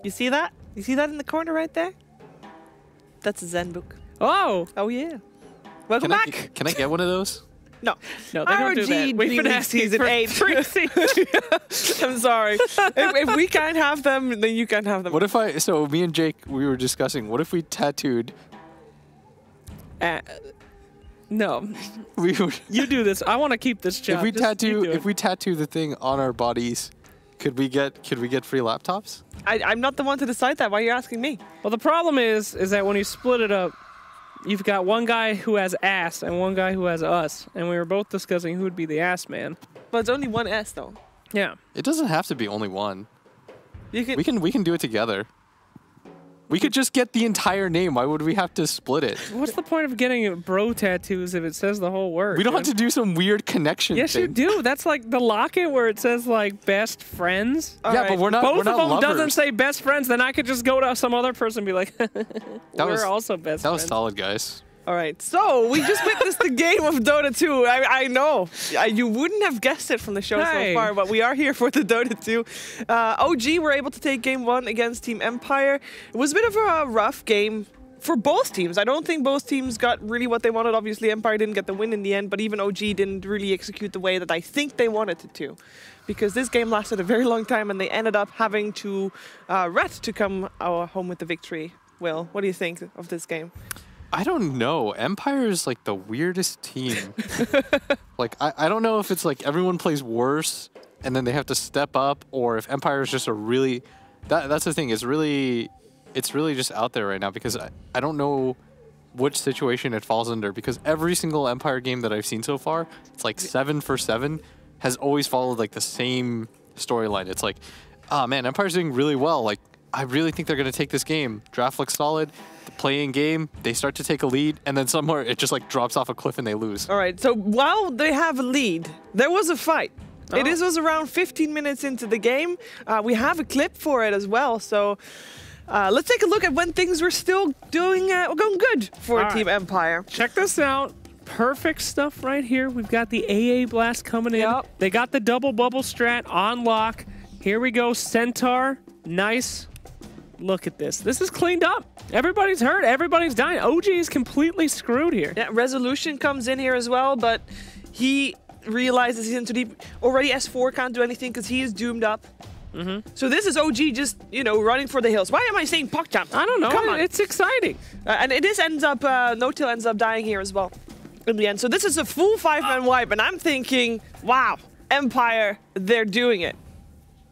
You see that? You see that in the corner right there? That's a Zen book. Oh! Oh yeah. Welcome back! Can I get one of those? No. No, they don't do that. We've been asking season for 8. 3 seasons. I'm sorry. If we can't have them, then you can't have them. What if so me and Jake, we were discussing, what if we tattooed... No. We would, You do this. I want to keep this job. if we tattoo the thing on our bodies, could we get free laptops? I'm not the one to decide that. Why are you asking me? Well, the problem is that when you split it up, you've got one guy who has ass and one guy who has us, and we were both discussing who would be the ass man. But it's only one S though. Yeah. It doesn't have to be only one. You can. We can do it together. We could just get the entire name. Why would we have to split it? What's the point of getting bro tattoos if it says the whole word? We don't have to do some weird connection Yes, thing. you do. That's like the locket where it says like best friends. Yeah, but we're not. Both we're not of them lovers. doesn't say best friends. Then I could just go to some other person and be like, we're also best friends. That was solid, guys. All right, so we just witnessed the game of Dota 2. I know you wouldn't have guessed it from the show so far, but we are here for the Dota 2. OG were able to take game 1 against Team Empire. It was a bit of a rough game for both teams. I don't think both teams got really what they wanted. Obviously, Empire didn't get the win in the end, but even OG didn't really execute the way that I think they wanted it to. Because this game lasted a very long time, and they ended up having to Ret to come home with the victory. Will, what do you think of this game? I don't know. Empire is like the weirdest team. Like, I don't know if it's like everyone plays worse and then they have to step up, or if Empire is just a really... That's the thing. It's really just out there right now because I don't know which situation it falls under, because every single Empire game that I've seen so far, it's like 7 for 7, has always followed like the same storyline. It's like, oh man, Empire's doing really well. Like, I really think they're going to take this game. Draft looks solid. The play-in game, they start to take a lead, and then somewhere it just like drops off a cliff and they lose. All right, so while they have a lead, there was a fight. Oh. It was around 15 minutes into the game. We have a clip for it as well, so let's take a look at when things were still going good for Team Empire. Check this out. Perfect stuff right here. We've got the AA blast coming in. They got the double bubble strat on lock. Here we go, Centaur. Nice. Look at this. This is cleaned up. Everybody's hurt. Everybody's dying. OG is completely screwed here. Yeah, Resolution comes in here as well, but he realizes he's in too deep. Already S4 can't do anything because he is doomed up. So this is OG just, you know, running for the hills. Why am I saying puck jump? I don't know. Come on. It's exciting. And this ends up, No-Tail ends up dying here as well in the end. So this is a full 5-man wipe, and I'm thinking, wow, Empire, they're doing it.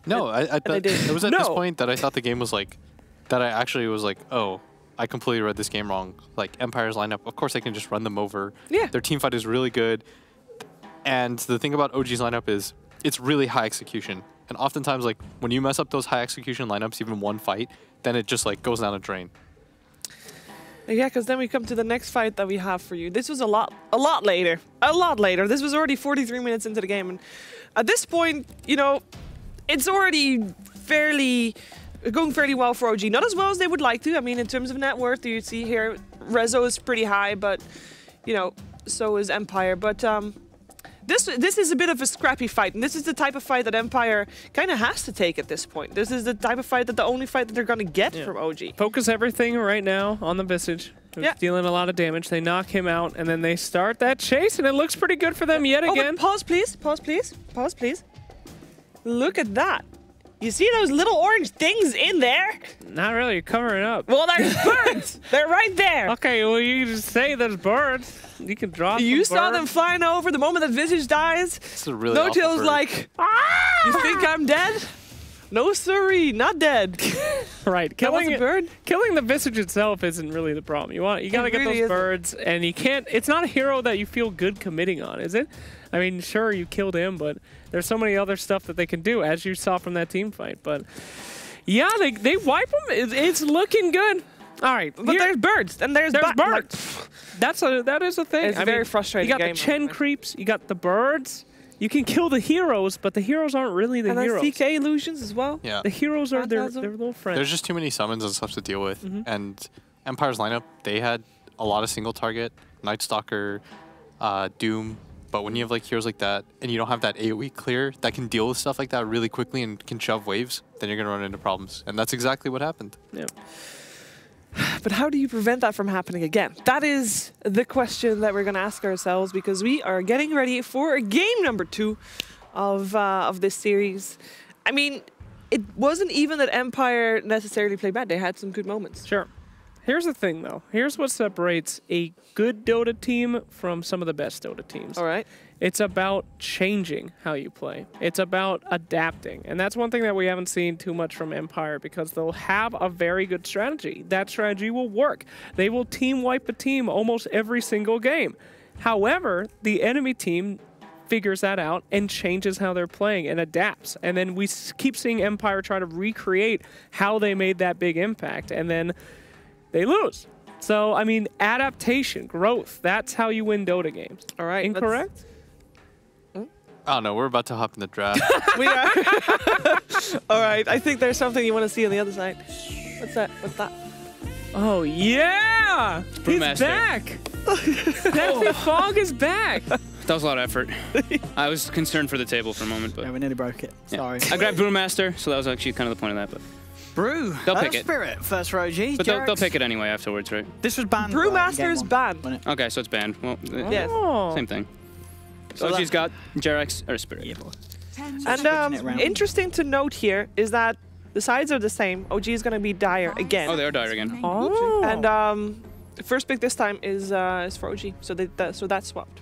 No, I thought it was at this point that I thought the game was like, that I actually was like, oh, I completely read this game wrong. Like, Empire's lineup, of course I can just run them over. Yeah. Their team fight is really good. And the thing about OG's lineup is it's really high execution. And oftentimes, like, when you mess up those high execution lineups, even one fight, then it just, like, goes down a drain. Yeah, because then we come to the next fight that we have for you. This was a lot later. A lot later. This was already 43 minutes into the game. And at this point, you know, it's already going fairly well for OG. Not as well as they would like to. I mean, in terms of net worth, you see here, Rezo is pretty high, but, you know, so is Empire. But this is a bit of a scrappy fight, and this is the type of fight that Empire kind of has to take at this point. This is the type of fight that the only fight that they're going to get from OG. Focus everything right now on the Visage. Who's dealing a lot of damage. They knock him out, and then they start that chase, and it looks pretty good for them yet again. Pause, please. Pause, please. Pause, please. Look at that. You see those little orange things in there? Not really. You're covering it up. Well, there's birds. They're right there. Okay, well, you just say there's birds. You can drop You saw them flying over the moment that Visage dies. It's a really No-Tail's like, you think I'm dead? No, siree, not dead. Right. Killing the Visage itself isn't really the problem. You gotta get those birds, and you can't. It's not a hero that you feel good committing on, is it? I mean, sure, you killed him, but there's so many other stuff that they can do, as you saw from that team fight. But yeah, they wipe them. It's looking good. All right, but there's birds, and there's birds. Like, that is a thing. It's very frustrating. You got the Chen creeps, you got the birds, You can kill the heroes, but the heroes aren't really the heroes. And then CK illusions as well. Yeah. The heroes are their little friends. There's just too many summons and stuff to deal with. And Empire's lineup, they had a lot of single target, Night Stalker, Doom. But when you have like heroes like that, and you don't have that AoE clear that can deal with stuff like that really quickly and can shove waves, then you're gonna run into problems. And that's exactly what happened. Yeah. But how do you prevent that from happening again? That is the question that we're going to ask ourselves, because we are getting ready for game number 2 of this series. I mean, it wasn't even that Empire necessarily played bad. They had some good moments. Sure. Here's the thing, though. Here's what separates a good Dota team from some of the best Dota teams. All right. It's about changing how you play. It's about adapting. And that's one thing that we haven't seen too much from Empire, because they'll have a very good strategy. That strategy will work. They will team wipe a team almost every single game. However, the enemy team figures that out and changes how they're playing and adapts. And then we keep seeing Empire try to recreate how they made that big impact, and then they lose. So, I mean, adaptation, growth, that's how you win Dota games. All right. Incorrect? I don't know. We're about to hop in the draft. We are. All right. I think there's something you want to see on the other side. What's that? What's that? Oh, yeah! He's back! Deathly Fog is back! That was a lot of effort. I was concerned for the table for a moment, but Yeah, we nearly broke it. Sorry. I grabbed Brewmaster, so that was actually kind of the point of that. But Brew. They'll pick it. Spirit first ROG. But they'll pick it anyway afterwards, right? This was banned. Brewmaster is banned. Okay, so it's banned. Well, Yes. same thing. So So she's got Jarex or Spirit. Yeah, boy. And interesting to note here is that the sides are the same. OG is going to be Dire again. Oh, they are dire again. Oh. And the first pick this time is for OG, so that's swapped.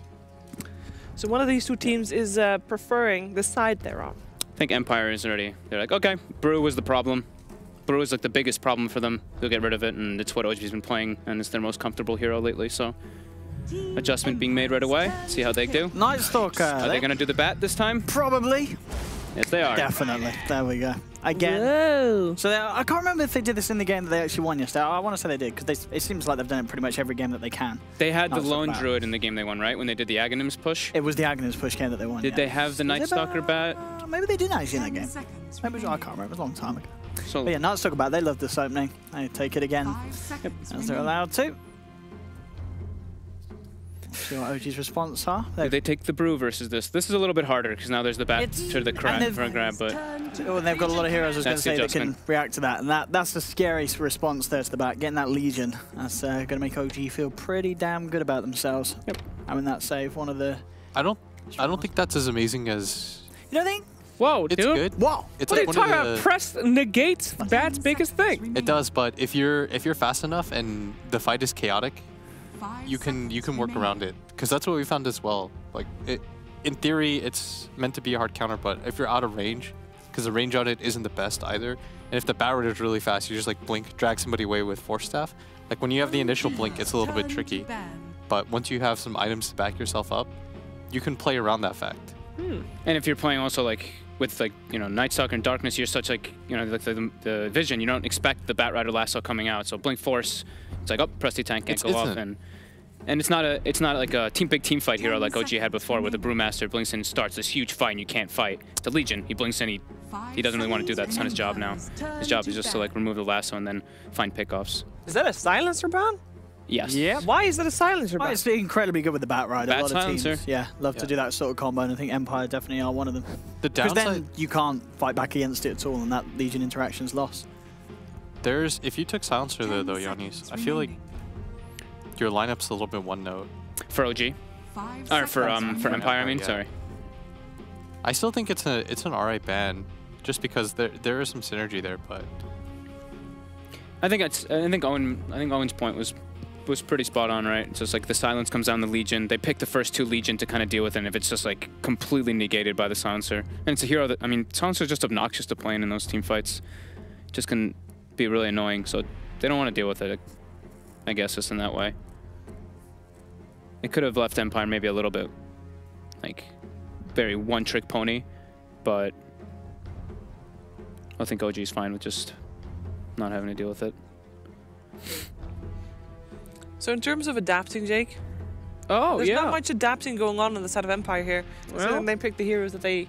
So one of these two teams is preferring the side they're on. I think Empire is already. They're like, okay, Brew was the problem. Brew is like the biggest problem for them. They'll get rid of it, and it's what OG's been playing, and it's their most comfortable hero lately. So adjustment being made right away. See how they do. Night Stalker. Are they gonna do the bat this time? Probably. Yes, they are. Definitely. There we go. Again. Whoa. So I can't remember if they did this in the game that they actually won yesterday. I want to say they did, because it seems like they've done it pretty much every game that they can. They had the Night Stalker lone bat. druid in the game they won, right? When they did the Aghanims push. It was the Aghanim push game that they won. Did yeah. they have the Night Stalker bat? Maybe they didn't actually in that game. Maybe I can't remember. It was a long time ago. So But yeah, Night Stalker bat. They love this opening. They take it again as they're allowed to. See what OG's response are. did they take the Brew versus this? This is a little bit harder because now there's the bat to the crab for a grab, but Oh, and they've got a lot of heroes, I was going to That's the say, that can adjustment. react to that. And that's the scariest response there to the back. Getting that Legion. That's going to make OG feel pretty damn good about themselves. Yep. Having that save, one of the... I don't think that's as amazing as. You don't think? Whoa, It's dude. good. Whoa! It's What are like you one talking of about? the. Press negates Bat's biggest thing. It does, but if you're fast enough and the fight is chaotic, you can work around it, because that's what we found as well. Like in theory, it's meant to be a hard counter, but if you're out of range, because the range on it isn't the best either, and if the bat rate is really fast, you just like blink, drag somebody away with Force Staff. Like when you have the initial blink, it's a little bit tricky, but once you have some items to back yourself up, you can play around that fact. and if you're playing also like with like Night Stalker and Darkness, you're such like like the vision. You don't expect the Bat Rider lasso coming out, so blink Force. It's like, oh, Presty Tank can't go off, and it's not like a big team fight hero like OG had before, where the Brewmaster blinks in and starts this huge fight and you can't fight. The Legion, he blinks in, he doesn't really want to do that. It's not his job now. His job is just to like remove the lasso and then find pickoffs. Is that a silencer ban? Yes. Yeah. Why is that a silencer Oh, ban? it's incredibly good with the Bat Rider. Bat a lot of silencer. teams, love to do that sort of combo, and I think Empire definitely are one of them. The Because downside, then you can't fight back against it at all, and that Legion interaction's lost. if you took Silencer there though, Yannis, I feel like your lineup's a little bit one note. For OG, or for Empire, I mean. Yeah. Sorry. I still think it's an alright ban, just because there is some synergy there, but I think Owen's point was pretty spot on, right? It's just like the silence comes down the Legion. They pick the first two Legion to kind of deal with it, and if it's just like completely negated by the Silencer. And it's a hero that, I mean, Silencer's just obnoxious to play in those team fights. Just can be really annoying, so they don't want to deal with it, I guess, just in that way. It could have left Empire maybe a little bit, like, very one-trick pony, but I think OG's fine with just not having to deal with it. So in terms of adapting, Jake, Oh, There's yeah. not much adapting going on the side of Empire here. So Well. then they pick the heroes that they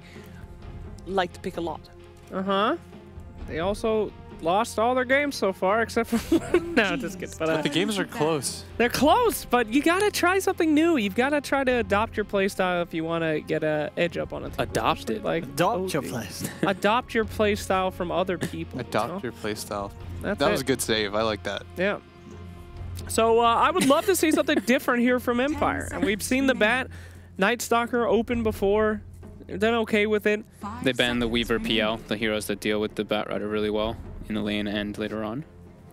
like to pick a lot. Uh-huh. They also lost all their games so far, except for no, just kidding. But The games are close. they're close, but you gotta try something new. You've gotta try to adopt your playstyle if you want to get a edge up on a team. Adopt it. Like Adopt your OG. place. Adopt your playstyle from other people. Adopt your playstyle. That's That it. was a good save. I like that. Yeah. So I would love to see something different here from Empire. And we've seen the Bat Night Stalker open before. They've done okay with it. They banned the Weaver PL, the heroes that deal with the Bat Rider really well in the lane and later on.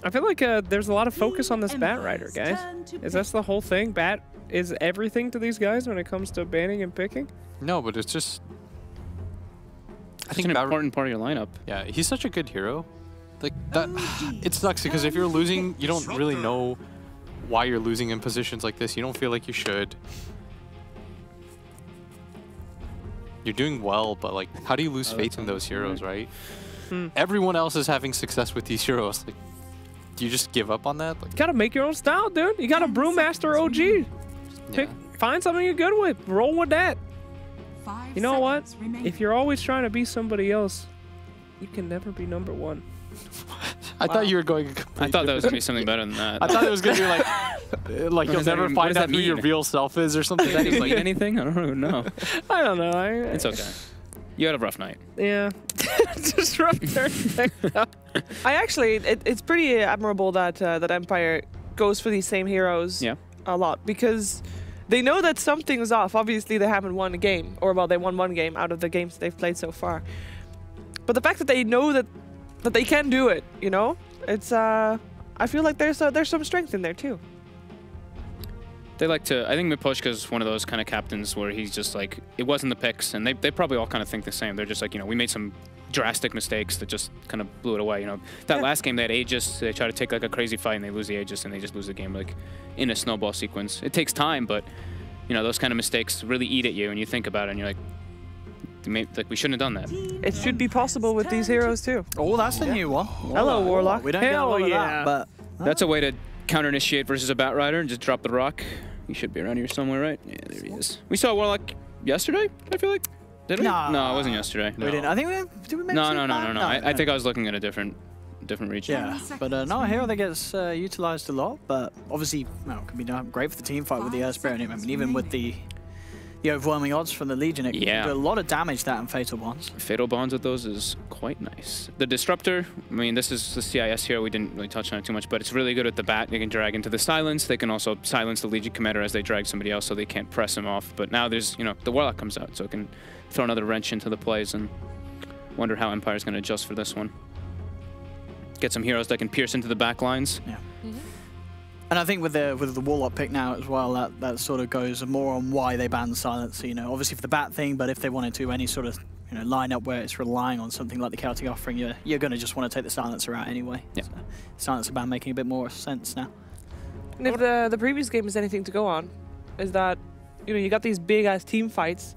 I feel like there's a lot of focus on this Bat Rider, guys. Is that the whole thing? Bat is everything to these guys when it comes to banning and picking? No, but it's just. I think an important part of your lineup. Yeah, he's such a good hero. Like that, it sucks because if you're losing, you don't really know why you're losing in positions like this. You don't feel like you should. You're doing well, but like, how do you lose faith in those heroes, right? Everyone else is having success with these heroes. Like, do you just give up on that? Like, You gotta make your own style, dude. You got a Brewmaster OG. Pick, find something you're good with. Roll with that. You know what? If you're always trying to be somebody else, you can never be number one. I thought you were going. I thought that was gonna be something better than that. I thought it was gonna be like you'll does that never even- what find does out that who your mean? real self is or something. Does that even mean anything? I don't even know. I don't know. It's okay. You had a rough night. Yeah. Just rough turn. I actually, it's pretty admirable that that Empire goes for these same heroes Yeah. a lot because they know that something's off. Obviously, they haven't won a game, or well, they won one game out of the games they've played so far. But the fact that they know that they can do it, you know, it's I feel like there's some strength in there too. They like to. I think Miposhka's one of those kind of captains where he's just like, it wasn't the picks, and they probably all kind of think the same. They're just like, you know, we made some drastic mistakes that just kind of blew it away. You know, that Yeah. last game they had Aegis. They try to take like a crazy fight and they lose the Aegis and they just lose the game like in a snowball sequence. It takes time, but you know those kind of mistakes really eat at you, and you think about it and you're like, we shouldn't have done that. It should be possible with these heroes too. Oh, that's the new one. Hello, Warlock. We don't get a Hell lot of yeah. that, but That's a way to counter-initiate versus a Bat Rider and just drop the rock. He should be around here somewhere, right? Yeah, there he is. We saw Warlock yesterday, I feel like. Did we? No. No, it wasn't yesterday. we didn't. I think did we mention No. that? I think I was looking at a different region. Yeah, but no, a hero that gets utilized a lot, but obviously, well, it can be great for the team fight with the Earth Spirit. I mean, even with the overwhelming odds from the Legion, it Yeah. can do a lot of damage, that and Fatal Bonds. Fatal Bonds with those is quite nice. The Disruptor, I mean, this is the CIS here. We didn't really touch on it too much, but it's really good with the Bat. They can drag into the Silence. They can also silence the Legion Commander as they drag somebody else so they can't press him off. But now there's, you know, the Warlock comes out, so it can throw another wrench into the plays and wonder how Empire's going to adjust for this one. Get some heroes that can pierce into the back lines. Yeah. And I think with the Warlock pick now as well, that sort of goes more on why they banned Silence. You know, obviously for the Bat thing, but if they wanted to any sort of lineup where it's relying on something like the Chaotic Offering, you're going to just want to take the Silencer out anyway. Yeah. So, Silencer ban making a bit more sense now. And if the previous game is anything to go on, is that you got these big ass team fights.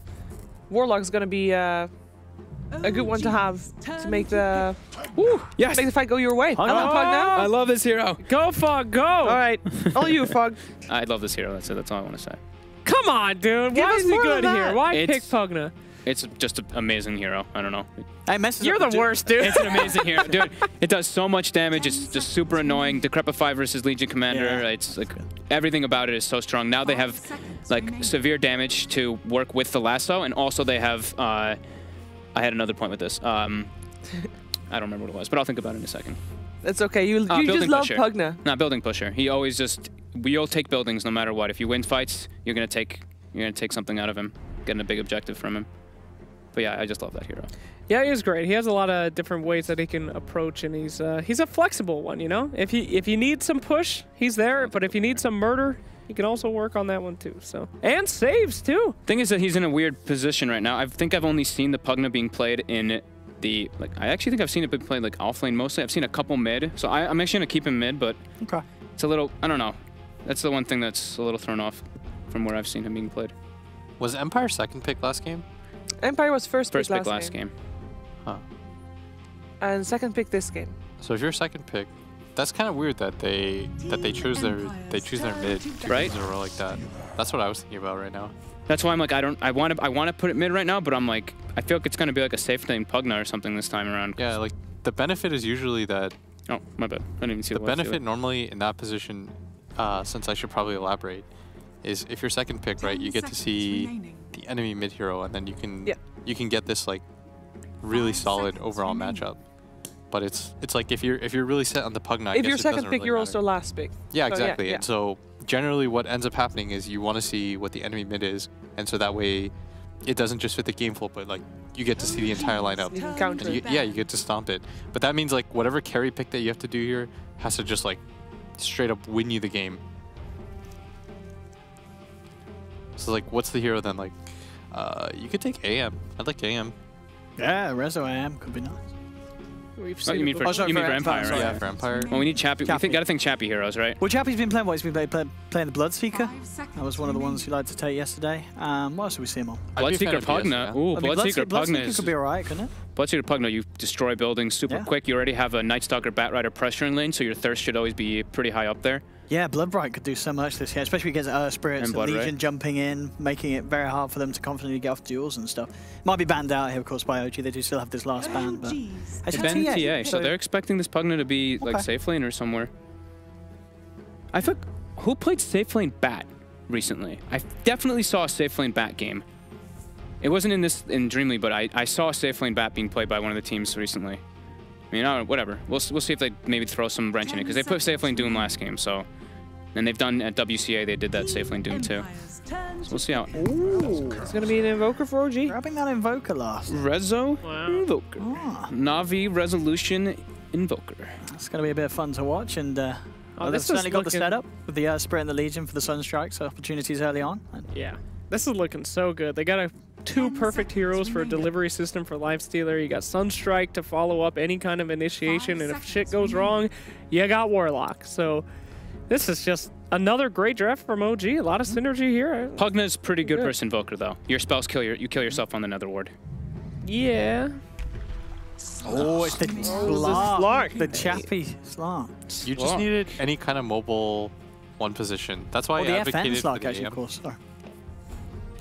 Warlock's gonna be a good one to have to make the Yes! make the fight go your way. Pug Hello, now. Pug now. I love this hero. Go, Fog, go! All right, all you, Fug. I love this hero. That's it. That's all I want to say. Come on, dude. Give Why us is he more good than here? that. Why It's- pick Pugna? It's just an amazing hero. I don't know. It messes You're up the worst, dude. It's an amazing hero, dude. It does so much damage. It's just super annoying. Decrepify versus Legion Commander. Yeah. It's like everything about it is so strong. Now they have like severe damage to work with the lasso, and also they have. I had another point with this. I don't remember what it was, but I'll think about it in a second. It's okay. You just Building love pusher. Pugna. Not building pusher. He always just. We'll take buildings no matter what. If you win fights, you're gonna take something out of him, getting a big objective from him. But yeah, I just love that hero. Yeah, he is great. He has a lot of different ways that he can approach, and he's a flexible one, you know? If you need some push, he's there, but if you need some murder, he can also work on that one too. So and saves too. Thing is that he's in a weird position right now. I think I've only seen the Pugna being played in the I actually think I've seen it being played like offlane mostly. I've seen a couple mid, so I'm actually gonna keep him mid, but Okay. it's a little, I don't know. That's the one thing that's a little thrown off from where I've seen him being played. Was Empire second pick last game? Empire was first First pick pick last game. Huh. and second pick this game. So if you're second pick, That's kind of weird that they choose their mid 2 Right? games in a row like that. That's what I was thinking about right now. That's why I'm like, I want to put it mid right now, but I'm like, I feel like it's gonna be like a safe lane Pugna or something this time around. Yeah, like the benefit is usually that. Oh, my bad. I didn't even see the benefit normally in that position, since I should probably elaborate, is if you're second pick, right, you get to see the enemy mid hero, and then you can get this like really solid overall matchup. But it's like if you're really set on the Pugna, if you're second pick, you're also last pick. Yeah, So, exactly. yeah. And so generally, what ends up happening is you want to see what the enemy mid is, and so that way, it doesn't just fit the game flow, but like you get to see the entire lineup. You can counter it. Yeah, you get to stomp it. But that means like whatever carry pick that you have to do here has to just like straight up win you the game. So like, what's the hero then? Like, you could take AM. I'd like AM. Yeah, Rezo AM could be nice. We've Oh, seen you mean for, sorry, you mean for for Empire, Empire, right? Yeah, for Empire. Well, we need Chappie. Chappie. Gotta think Chappie heroes, right? Well, Chappie's been playing what? He's been playing the Bloodseeker. That was one of the ones he liked to take yesterday. What else did we see him on? I'd be a fan Bloodseeker of DS, Pugna. yeah. Ooh, I mean, Bloodseeker Pugna Bloodseeker is... could be alright, couldn't it? Bloodseeker Pugna, you destroy buildings super Yeah. quick. You already have a Nightstalker Batrider pressuring lane, so your thirst should always be pretty high up there. Yeah, Bloodbright could do so much this year, especially against Spirits And and Bloodray. Legion jumping in, making it very hard for them to confidently get off duels and stuff. Might be banned out here, of course, by OG. They do still have this last ban, but It's been TA, so they're expecting this Pugna to be like Okay. safe lane or somewhere. I think who played safe lane Bat recently? I definitely saw a safe lane Bat game. It wasn't in DreamLeague, but I saw a safe lane Bat being played by one of the teams recently. I mean, I don't know, whatever. We'll see if they maybe throw some wrench in it because they put safe lane Doom last game, so. And they've done at WCA, they did that safe lane Doom too. So we'll see how. Ooh, It's going to be an Invoker for OG. grabbing that Invoker last. Rezo Wow. Invoker. Ah, Navi Resolution Invoker. it's going to be a bit of fun to watch, and well, they've this is certainly got the looking- setup with the Spirit and the Legion for the Sunstrike, so opportunities early on. And Yeah, this is looking so good. They got two perfect heroes for a delivery system for Lifestealer. You got Sunstrike to follow up any kind of initiation, and if shit goes wrong, you got Warlock. So this is just another great draft from OG. A lot of synergy here. Pugna's pretty good Yeah. versus Invoker though. Your spells kill you kill yourself on the Nether Ward. Yeah. oh, it's the Slark. the Chappie Slark. You just needed any kind of mobile one position. That's why Or I the advocated FN for Slark, the actually, AM. of course. Sorry.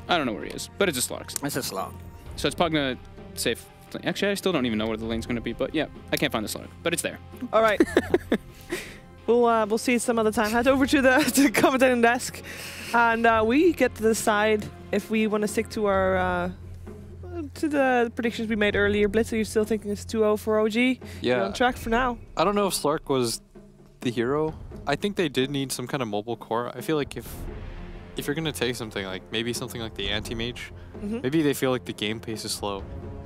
I don't know where he is, but it's a Slarks. It's a Slark. So it's Pugna safe. Actually, I still don't even know where the lane's going to be, but yeah, I can't find the Slark, but it's there. All right. We'll see some other time. Head over to the commentating desk, and we get to decide if we want to stick to our to the predictions we made earlier. Blitz, are you still thinking it's 2-0 for OG? You're Yeah. on track for now. I don't know if Slark was the hero. I think they did need some kind of mobile core. I feel like if you're gonna take something like maybe something like the anti-mage, maybe they feel like the game pace is slow,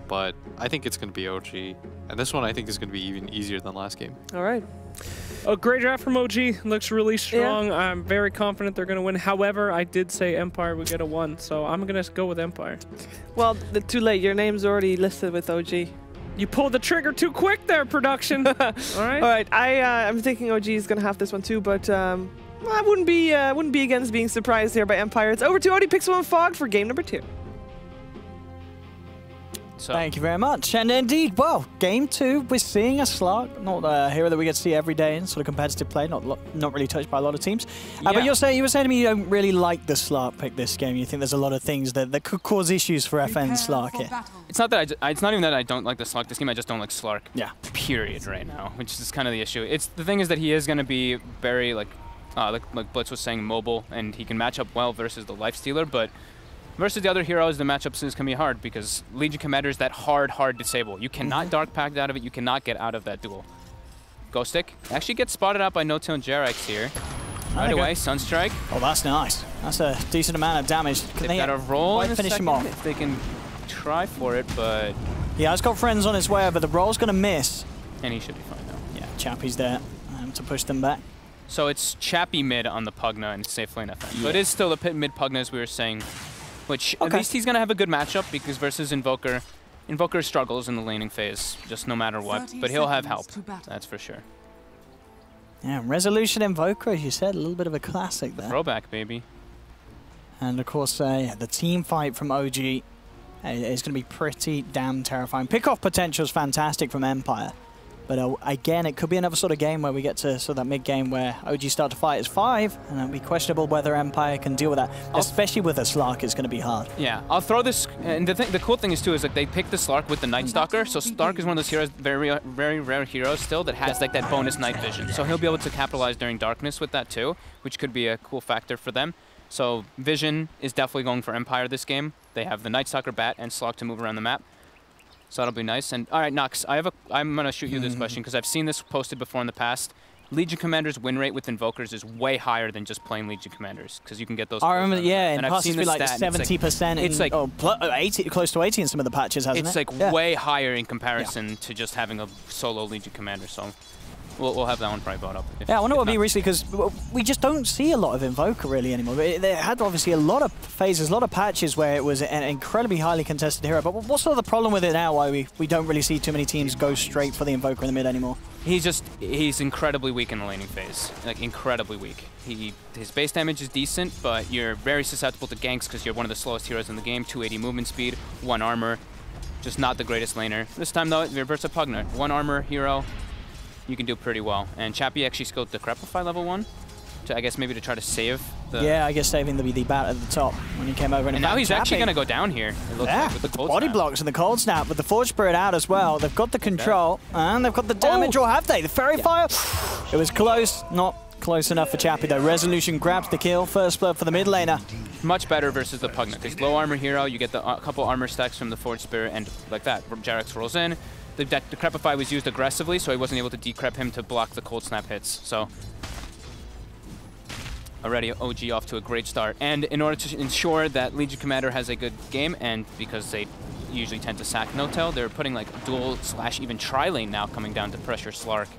but I think it's gonna be OG, and this one I think is gonna be even easier than last game. All right. A great draft from OG. Looks really strong. I'm very confident they're going to win. However, I did say Empire would get a 1, so I'm going to go with Empire. Well, too late. Your name's already listed with OG. You pulled the trigger too quick there, production. All right. All right. I'm thinking OG is gonna have this one too, but I wouldn't be against being surprised here by Empire. It's over to OD Pixel and Fog for game number 2. So Thank you very much. And indeed, well, game 2, we're seeing a Slark, not a hero that we get to see every day in sort of competitive play, not really touched by a lot of teams. But you were saying to me you don't really like the Slark pick this game. You think there's a lot of things that could cause issues for FN Slark here. it's not that it's not even that I don't like the Slark this game. I just don't like Slark. Yeah. Period. Right now, which is kind of the issue. It's the thing is that he is going to be very like Blitz was saying, mobile, and he can match up well versus the Lifestealer, but. Versus the other heroes, the matchups can be hard because Legion Commander is that hard disable. You cannot Dark Pact out of it. You cannot get out of that duel. Ghost Stick actually gets spotted out by No-Tail and Jerax here. Right away, Sunstrike. Oh, that's nice. That's a decent amount of damage. Can They've got a roll in a finish him second off? if they can try for it, but... Yeah, he's got friends on his way, but the roll's going to miss. And he should be fine now. Yeah, Chappie's there to push them back. So it's Chappie mid on the Pugna and safe lane FN. So it is still a mid Pugna, as we were saying. Which, at least he's going to have a good matchup because versus Invoker. Invoker struggles in the laning phase, just no matter what. But he'll have help, that's for sure. Yeah, Resolution Invoker, as you said, a little bit of a classic there. Throwback, baby. And of course, the team fight from OG is going to be pretty damn terrifying. Pick-off potential is fantastic from Empire. But again, it could be another sort of game where we get to sort of that mid-game where OG start to fight as 5, and it'll be questionable whether Empire can deal with that. Especially with a Slark, it's going to be hard. Yeah, I'll throw this, and the cool thing is too is like they picked the Slark with the Night Stalker, so Slark is one of those heroes, very rare heroes still, that has like that bonus night vision. So he'll be able to capitalize during darkness with that too, which could be a cool factor for them. So vision is definitely going for Empire this game. They have the Night Stalker, Bat, and Slark to move around the map. So that'll be nice. And all right, Nox, I'm gonna shoot you this question because I've seen this posted before in the past. Legion Commander's win rate with Invokers is way higher than just plain Legion Commanders because you can get those. I remember, yeah, and in past it's been like 70%. It's like 80, close to 80 in some of the patches, hasn't it? It's like way higher in comparison to just having a solo Legion Commander. So we'll have that one probably brought up. Yeah, I wonder what it'll be recently because we just don't see a lot of Invoker really anymore. They had obviously a lot of phases, a lot of patches where it was an incredibly highly contested hero. But what's sort of the problem with it now? Why we don't really see too many teams go straight for the Invoker in the mid anymore? He's incredibly weak in the laning phase, like incredibly weak. His base damage is decent, but you're very susceptible to ganks because you're one of the slowest heroes in the game. 280 movement speed, 1 armor, just not the greatest laner. This time though, reverse a Pugner, 1 armor hero. You can do pretty well. And Chappie actually skilled the Decrepify level 1 to, I guess, maybe to try to save the... Yeah, I guess saving the bat at the top when he came over. And now he's actually going to go down here, it looks like, with the cold body snap. blocks and the cold snap with the Forge Spirit out as well. They've got the control and they've got the damage, or have they? The Fairy Fire? It was close, not close enough for Chappie though. Resolution grabs the kill, first blood for the mid laner. Much better versus the Pugna, because low armor hero, you get the couple armor stacks from the Forge Spirit, and like that, Jarex rolls in. The Decrepify was used aggressively, so he wasn't able to decrep him to block the cold snap hits. So already OG off to a great start. And in order to ensure that Legion Commander has a good game, and because they usually tend to sack no-tail, they're putting like dual / even tri-lane now coming down to pressure Slark.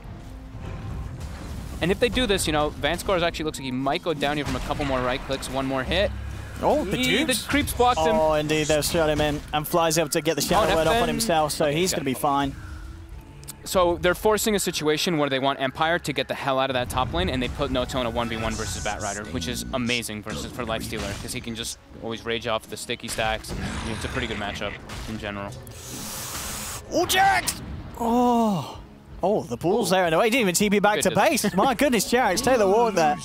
And if they do this, you know, Vanscore's actually looks like he might go down here from a couple more right clicks, 1 more hit. Oh, the creeps blocked him. Oh, indeed, they've shot him in. And Fly's able to get the Shadow Word off on himself, so he's going to be fine. So they're forcing a situation where they want Empire to get the hell out of that top lane, and they put No-Toe in a 1v1 versus Batrider, which is amazing for Lifestealer, because he can just always rage off the sticky stacks. It's a pretty good matchup in general. Oh, Jarex! Oh, the pool's there. No, he didn't even TP back to base. My goodness, Jarex, take the walk there.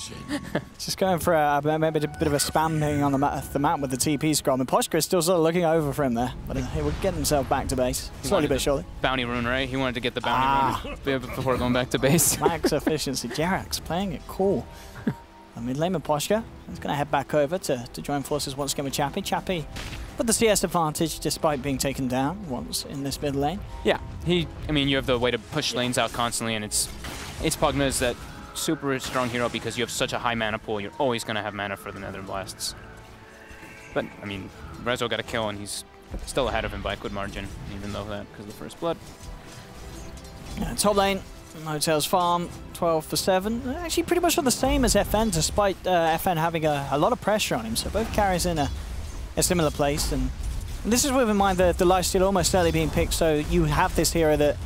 Just going for maybe a bit of a spamming on the map with the TP scroll. And Poshka is still sort of looking over for him there. But he would get himself back to base. Slowly but surely. Bounty rune, right? He wanted to get the bounty rune before going back to base. Max efficiency. Jarex playing it cool. Mid lane with Poshka is going to head back over to join forces once again with Chappie. Chappie with the CS advantage despite being taken down once in this mid lane. Yeah, I mean, you have the way to push lanes out constantly, and it's Pugna's that super strong hero because you have such a high mana pool. You're always going to have mana for the Nether Blasts. But, I mean, Rezo got a kill, and he's still ahead of him by a good margin, even though that because of the first blood. Yeah, top lane, No-Tail's farm, 12 for 7. Actually, pretty much the same as FN, despite FN having a lot of pressure on him. So both carries in a similar place, and this is with in mind the lifesteal almost certainly being picked, so you have this hero that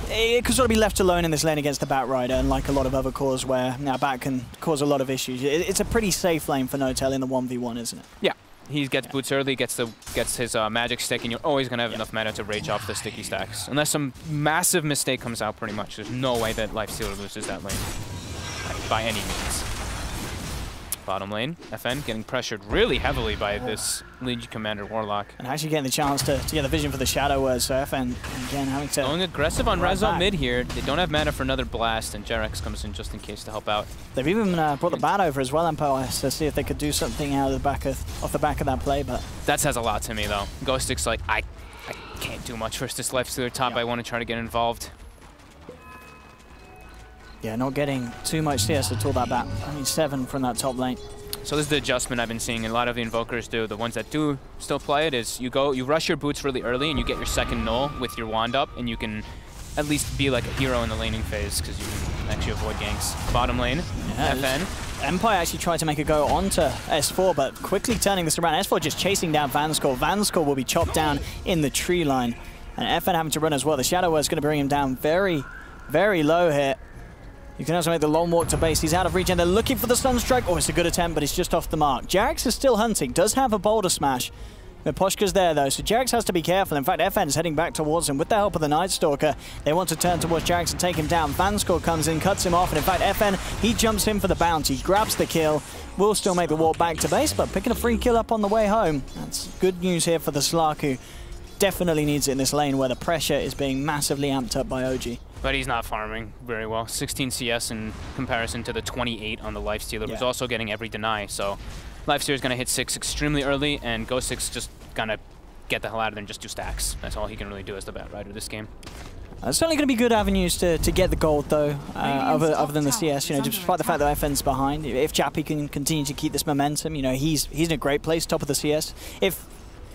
it could sort of be left alone in this lane against the Batrider, unlike a lot of other cores where now Bat can cause a lot of issues. It's a pretty safe lane for No-Tail in the 1v1, isn't it? Yeah, he gets boots early, gets his magic stick, and you're always going to have enough mana to rage off the sticky stacks. Unless some massive mistake comes out, pretty much. There's no way that Lifestealer loses that lane, like, by any means. Bottom lane, FN getting pressured really heavily by this Legion Commander Warlock. And actually getting the chance to get the vision for the Shadow Word, so FN again having to... Going aggressive on Rezo mid here. They don't have mana for another blast, and Jarex comes in just in case to help out. They've even brought the Bat over as well, Empire, to see if they could do something out of off the back of that play, but... That says a lot to me, though. Ghostic's like, I can't do much versus this Lifestealer top. I want to try to get involved. Yeah, not getting too much CS at all, that Bat. I mean, 7 from that top lane. So this is the adjustment I've been seeing a lot of the Invokers do. The ones that do still play it is you rush your boots really early and you get your second null with your wand up, and you can at least be like a hero in the laning phase because you can actually avoid ganks. Bottom lane, FN. Empire actually tried to make a go onto S4, but quickly turning this around. S4 just chasing down Vanscore. Vanscore will be chopped down in the tree line. And FN having to run as well. The Shadow Word is going to bring him down very, very low here. You can also make the long walk to base. He's out of reach, and they're looking for the Sunstrike. Oh, it's a good attempt, but it's just off the mark. Jarex is still hunting, does have a Boulder Smash. Miposhka's there though, so Jarex has to be careful. In fact, FN's heading back towards him with the help of the Night Stalker. They want to turn towards Jarex and take him down. Vanscore comes in, cuts him off, and in fact, FN, he jumps in for the bounty, grabs the kill, will still make the walk back to base, but picking a free kill up on the way home. That's good news here for the Slark, who definitely needs it in this lane where the pressure is being massively amped up by OG. But he's not farming very well. 16 CS in comparison to the 28 on the Lifestealer, who's also getting every deny, so Lifestealer's gonna hit 6 extremely early, and Ghost 6 just gonna get the hell out of there and just do stacks. That's all he can really do as the Bat Rider this game. It's certainly going to be good avenues to get the gold, though, other than the CS. You know, despite the fact that FN's behind, if Chappie can continue to keep this momentum, you know, he's in a great place, top of the CS. If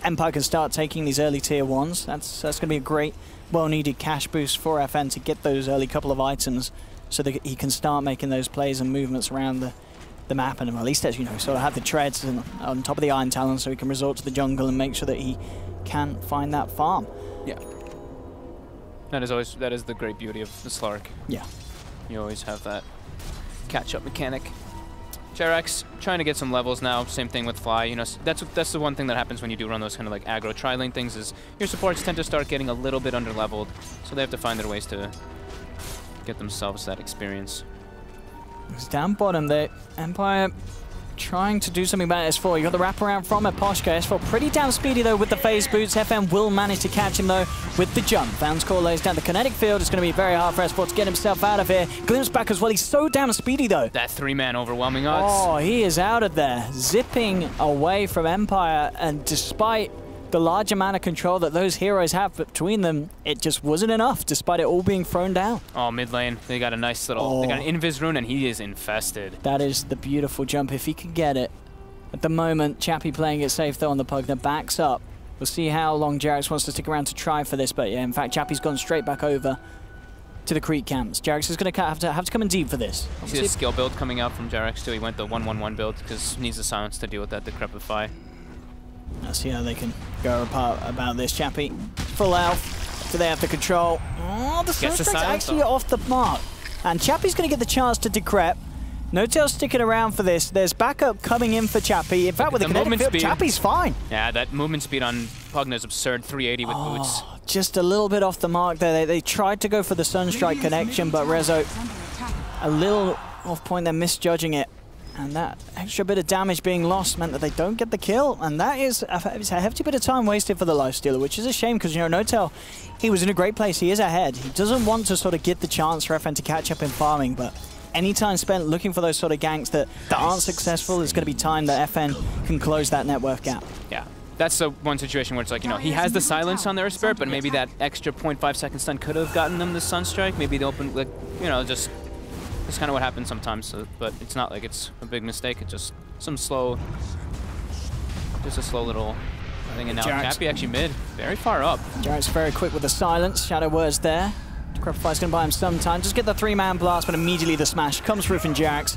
Empire can start taking these early tier 1s, that's going to be a great, well-needed cash boost for FN to get those early couple of items, so that he can start making those plays and movements around the map, and at least, as you know, sort of have the treads and on top of the Iron Talon, so he can resort to the jungle and make sure that he can find that farm. Yeah. That is the great beauty of the Slark. Yeah. You always have that catch-up mechanic. Jarex trying to get some levels now. Same thing with Fly. You know, that's the one thing that happens when you do run those kind of like aggro tri-lane things, is your supports tend to start getting a little bit under-leveled, so they have to find their ways to get themselves that experience. It's down bottom there. Empire trying to do something about S4. You got the wraparound from Miposhka. S4 pretty damn speedy though with the phase boots. FN will manage to catch him though with the jump. Vanscore lays down the kinetic field. It's going to be very hard for S4 to get himself out of here. Glimpse back as well. He's so damn speedy though. That 3-man overwhelming odds. Oh, he is out of there. Zipping away from Empire, and despite the large amount of control that those heroes have between them, it just wasn't enough, despite it all being thrown down. Oh, mid lane, they got a nice little, they got an Invis rune, and he is infested. That is the beautiful jump, if he can get it. At the moment, Chappie playing it safe though on the Pugna, backs up. We'll see how long Jarex wants to stick around to try for this, but yeah, in fact, Chappie's gone straight back over to the Creek camps. Jarex is going to have to come in deep for this. See the skill build coming out from Jarex too. He went the 1-1-1 build because he needs the silence to deal with that Decrepify. Let's see how they can go apart about this. Chappie, full health. Do they have the control? Oh, the Sunstrike's actually off the mark. And Chappie's going to get the chance to decrep. No-Tail sticking around for this. There's backup coming in for Chappie. In fact, with the kinetic field, Chappie's fine. Yeah, that movement speed on Pugna is absurd. 380 with boots. Just a little bit off the mark there. They tried to go for the Sunstrike connection, but Rezo a little off point. They're misjudging it. And that extra bit of damage being lost meant that they don't get the kill. And that is a hefty bit of time wasted for the Lifestealer, which is a shame because, you know, No-Tail, he was in a great place. He is ahead. He doesn't want to sort of get the chance for FN to catch up in farming, but any time spent looking for those sort of ganks that aren't successful is going to be time that FN can close that net worth gap. Yeah. That's the one situation where it's like, you know, he has the silence on their Spirit, but maybe that extra 0.5 second stun could have gotten them the Sunstrike. Maybe the open, like, you know, just... That's kind of what happens sometimes, so, but it's not like it's a big mistake. It's just some slow, just a slow little thing. And now Chappie actually mid, very far up. Jarex very quick with the silence. Shadow words there. Decrepify's going to buy him some time. Just get the 3-man blast, but immediately the smash comes through from Jarex.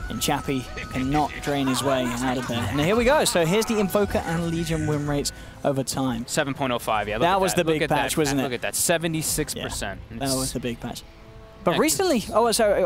And Chappie cannot drain his way out of there. And here we go. So here's the Invoker and Legion win rates over time. 7.05, yeah. That was the big patch, wasn't it? Look at that, 76%. Yeah, that was the big patch. But recently, recently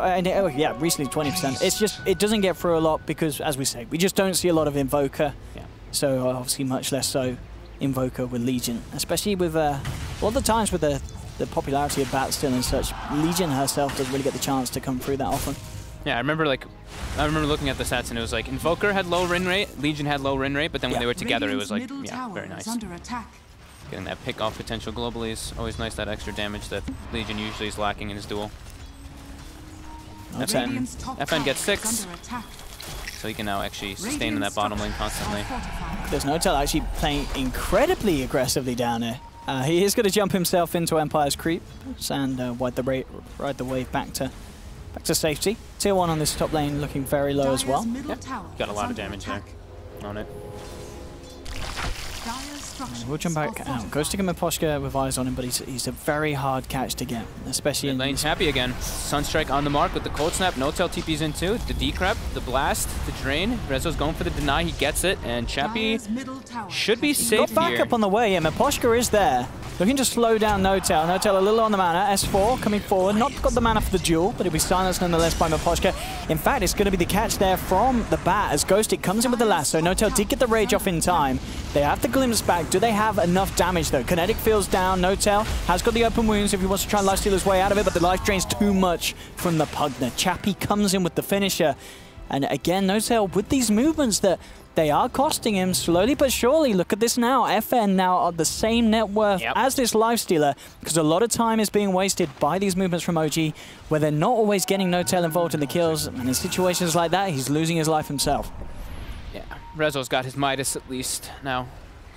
20%. It's just, it doesn't get through a lot because, as we say, we just don't see a lot of Invoker. Yeah. So obviously much less so Invoker with Legion, especially with a lot of the times with the popularity of Bat still and such. Legion herself doesn't really get the chance to come through that often. Yeah, I remember looking at the stats and it was like Invoker had low win rate, Legion had low win rate, but then when they were together, it was like, yeah, very nice. Getting that pick off potential globally is always nice. That extra damage that Legion usually is lacking in his duel. FN gets 6, so he can now actually sustain in that bottom lane constantly. There's No-Tail actually playing incredibly aggressively down here. He is going to jump himself into Empire's creep and ride the wave back to safety. Tier 1 on this top lane looking very low as well. Yep. Got a lot of damage there on it. We'll jump back out. Goes to Miposhka with eyes on him, but he's a very hard catch to get, especially in lane. Chappie again. Sunstrike on the mark with the cold snap. No-Tail TP's in too. The decrep, the blast, the drain. Rezo's going for the deny. He gets it, and Chappie should be safe got back here. Up on the way. Yeah, Miposhka is there, looking to slow down No-Tail. No-Tail a little on the mana. S4 coming forward. Not got the mana for the duel, but he'll be silenced nonetheless by Miposhka. In fact, it's going to be the catch there from the Bat as Ghostic comes in with the lasso. No-Tail did get the rage off in time. They have the glimpse back. Do they have enough damage, though? Kinetic Field's down. No-Tail has got the open wounds if he wants to try and lifesteal his way out of it, but the life drain's too much from the Pugner. Chappie comes in with the finisher. And again, No-Tail with these movements that they are costing him slowly but surely. Look at this now. FN now on the same net worth as this lifestealer, because a lot of time is being wasted by these movements from OG, where they're not always getting No-Tail involved in the kills. And in situations like that, he's losing his life himself. Yeah, Rezo's got his Midas at least now,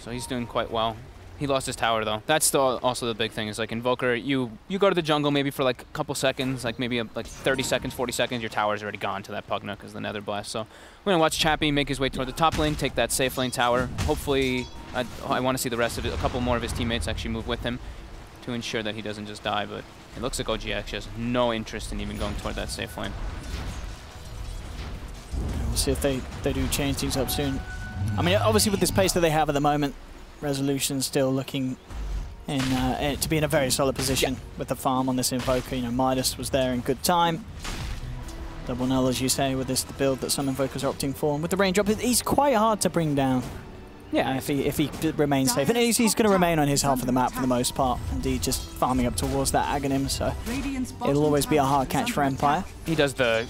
so he's doing quite well. He lost his tower though. That's still also the big thing. Is like Invoker, you go to the jungle maybe for like a couple seconds, like maybe like 30 seconds, 40 seconds, your tower's already gone to that Pugna because of the Nether Blast. So we're gonna watch Chappie make his way toward the top lane, take that safe lane tower. Hopefully, I want to see the rest of it, a couple more of his teammates actually move with him to ensure that he doesn't just die. But it looks like OG actually has no interest in even going toward that safe lane. We'll see if they do change things up soon. I mean, obviously with this pace that they have at the moment, Resolution still looking to be in a very solid position with the farm on this Invoker. You know, Midas was there in good time. Double null, as you say, with this the build that some Invokers are opting for. And with the range drop, he's quite hard to bring down. Yeah, if he remains safe. And he's going to remain on his half of the map for the most part. Indeed, just farming up towards that Aghanim, so it'll always be a hard catch for Empire. He does the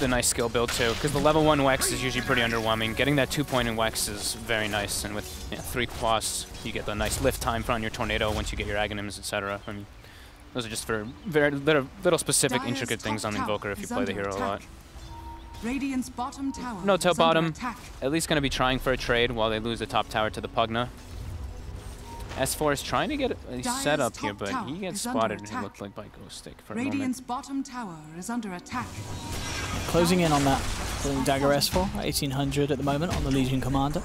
nice skill build too, because the level 1 Wex is usually pretty underwhelming. Getting that 2-point in Wex is very nice, and with 3 costs, you get the nice lift time on your Tornado once you get your Aghanims, etc. I mean, those are just for very little specific, intricate things on Invoker if you play the hero a lot. Radiant's bottom tower No-Tail bottom, at least going to be trying for a trade while they lose the top tower to the Pugna. S4 is trying to get a set up here, but he gets spotted, and he looked like by Ghost Stick for a moment. Radiant's bottom tower is under attack. Closing in on that Dagger S4, 1800 at the moment on the Legion Commander.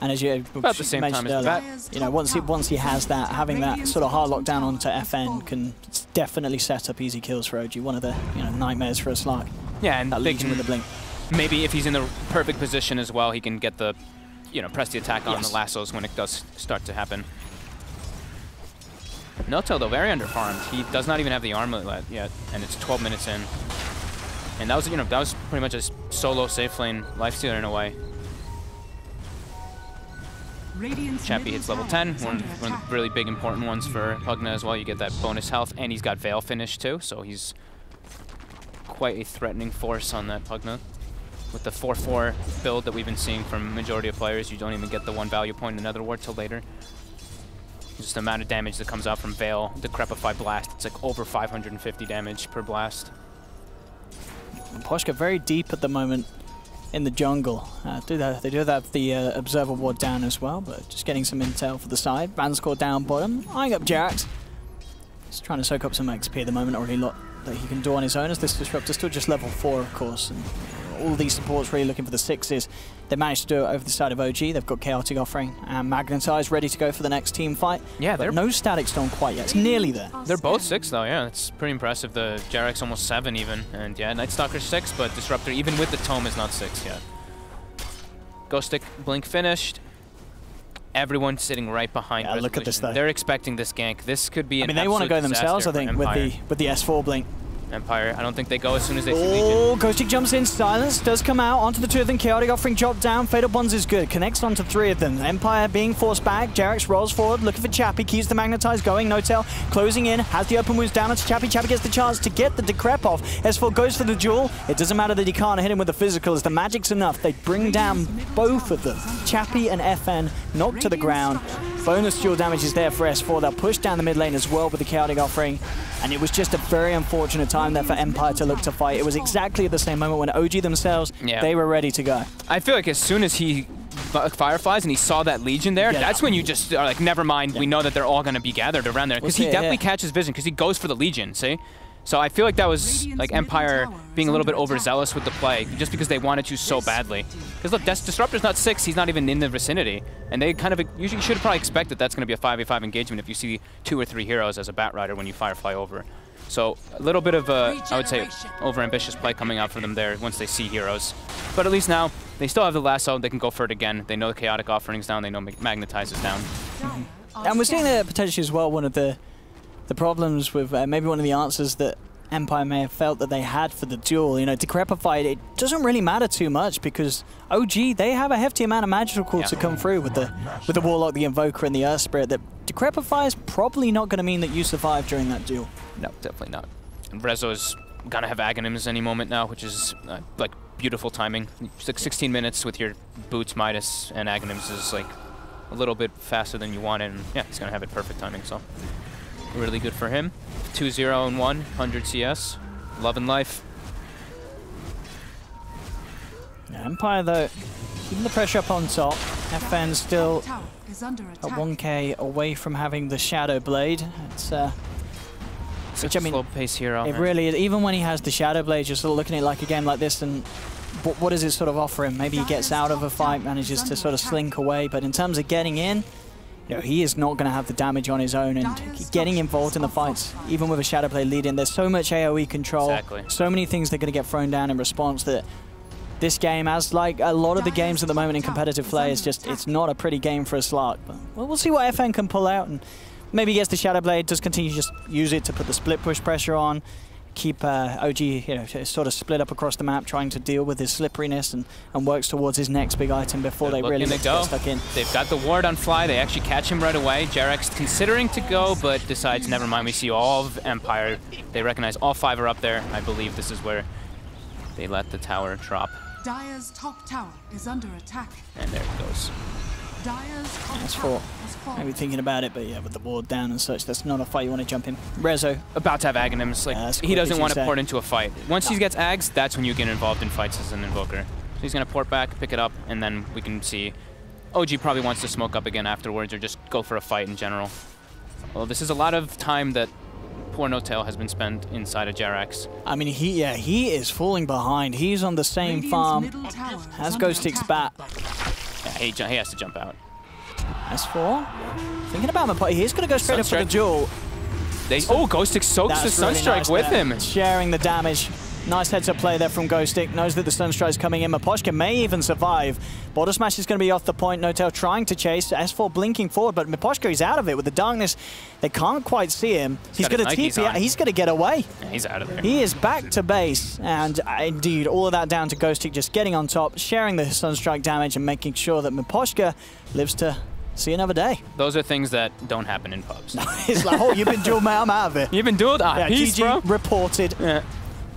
And as you about the same mentioned time earlier, as you know, once he has that, having that sort of hard lockdown onto FN can definitely set up easy kills for OG. One of the nightmares for a Slark. Yeah, and that Legion with the blink. Maybe if he's in the perfect position as well, he can get the, press the attack on the lassos when it does start to happen. No-Tail though, very underfarmed. He does not even have the armlet yet, and it's 12 minutes in. And that was, that was pretty much a solo safe lane lifestealer in a way. Chappie hits level 10, one of the really big important ones for Pugna as well. You get that bonus health, and he's got Veil finish too, so he's quite a threatening force on that Pugna. With the 4-4 build that we've been seeing from majority of players, you don't even get the 1 value point in Nether Ward till later. Just the amount of damage that comes out from Veil, Decrepify Blast, it's like over 550 damage per blast. Poshka very deep at the moment in the jungle. They do have the Observer Ward down as well, but just getting some intel for the side. Vanscore down bottom, eyeing up Jerax. Just trying to soak up some XP at the moment, already a lot that he can do on his own, as this Disruptor's still just level 4, of course. And all these supports really looking for the 6s. They managed to do it over the side of OG. They've got Chaotic offering and Magnetize ready to go for the next team fight. Yeah, they're no Static Storm quite yet. It's nearly there. They're both 6 though, yeah. It's pretty impressive. The Jerax almost 7 even. And yeah, Night Stalker 6, but Disruptor, even with the Tome, is not 6 yet. Ghost Stick Blink finished. Everyone's sitting right behind. Yeah, look at this though. They're expecting this gank. This could be an they want to go themselves, I think, with the S4 Blink. Empire, I don't think they go as soon as they see Legion. Oh, Ghostic jumps in, Silence does come out onto the 2 of them. Chaotic offering drop down, Fatal Bonds is good, connects onto 3 of them. Empire being forced back, Jerax rolls forward, looking for Chappie, keeps the Magnetize going, No-Tail closing in, has the open wounds down onto Chappie. Chappie gets the chance to get the Decrep off. S4 goes for the duel. It doesn't matter that he can't hit him with the physical, as the magic's enough. They bring down both of them. Chappie and FN knocked to the ground. Bonus dual damage is there for S4. They'll push down the mid lane as well with the Chaotic offering. And it was just a very unfortunate time there for Empire to look to fight. It was exactly at the same moment when OG themselves, they were ready to go. I feel like as soon as he Fireflies and he saw that Legion there, that's when you just are like, never mind, we know that they're all going to be gathered around there. Because he definitely catches vision, because he goes for the Legion, see? So I feel like that was like Empire being a little bit overzealous with the play, just because they wanted to so badly. Because look, Disruptor's not 6, he's not even in the vicinity. And they kind of usually should probably expect that that's going to be a 5v5 engagement if you see 2 or 3 heroes as a Bat Rider when you Firefly over. So a little bit of a, I would say, over-ambitious play coming out for them there once they see heroes. But at least now, they still have the lasso, they can go for it again. They know the Chaotic offering's down, they know Magnetize is down. And we're seeing there potentially as well one of the problems with maybe one of the answers that Empire may have felt that they had for the duel. You know, Decrepify, it doesn't really matter too much because OG, they have a hefty amount of magical to come through with the Warlock, the Invoker, and the Earth Spirit. That Decrepify is probably not going to mean that you survive during that duel. No, definitely not. And Rezo is gonna have Aghanims any moment now, which is like beautiful timing. It's like 16 minutes with your boots, Midas, and Aghanims is like a little bit faster than you want, and yeah, he's gonna have it perfect timing. So really good for him. 2-0 and 100 CS, love and life. Yeah, Empire though, keeping the pressure up on top. FN still at 1k away from having the Shadow Blade. It's Such a slow-paced hero. It really is. Even when he has the Shadow Blade, you're sort of looking at it like a game like this, and what does it sort of offer him? Maybe he gets out of a fight, manages to sort of slink away, but in terms of getting in, you know, he is not going to have the damage on his own, and getting involved in the fights, even with a Shadow Blade lead-in, there's so much AoE control, so many things that are going to get thrown down in response that this game, as like a lot of the games at the moment in competitive play, is just, it's not a pretty game for a Slark. But well, we'll see what FN can pull out, and maybe he gets the Shadow Blade, does continue to just use it to put the split push pressure on, keep OG, you know, sort of split up across the map, trying to deal with his slipperiness, and works towards his next big item before they really get stuck in. They've got the ward on Fly, they actually catch him right away. JerAx considering to go, but decides, never mind, we see all of Empire. They recognize all 5 are up there. I believe this is where they let the tower drop. Dire's top tower is under attack. And there it goes. Dire's top That's tower for maybe thinking about it, but yeah, with the ward down and such, that's not a fight you want to jump in. Rezo. About to have Aghanims. Like, he doesn't want to port into a fight. Once he gets Ags, that's when you get involved in fights as an Invoker. So he's going to port back, pick it up, and then we can see OG probably wants to smoke up again afterwards or just go for a fight in general. Well, this is a lot of time that poor No-Tail has been spent inside of JerAx. I mean, he is falling behind. He's on the same farm as Ghostic's bat. Yeah, he has to jump out. S4, thinking about Mapoy, he's going to go straight up for the duel. Ghostic soaks the Sunstrike with him. Sharing the damage. Nice heads-up play there from Ghostic. Knows that the Sunstrike's coming in. Miposhka may even survive. Border Smash is going to be off the point. No-Tail trying to chase. S4 blinking forward, but Miposhka is out of it. With the darkness, they can't quite see him. He's going to TP out. He's going to get away. Yeah, he's out of there. He is back to base. And indeed, all of that down to Ghostic just getting on top, sharing the Sunstrike damage, and making sure that Miposhka lives to see another day. Those are things that don't happen in pubs. It's like, oh, you've been dueled, man, I'm out of it. You've been dueled? Yeah, peace, bro. Reported. Yeah.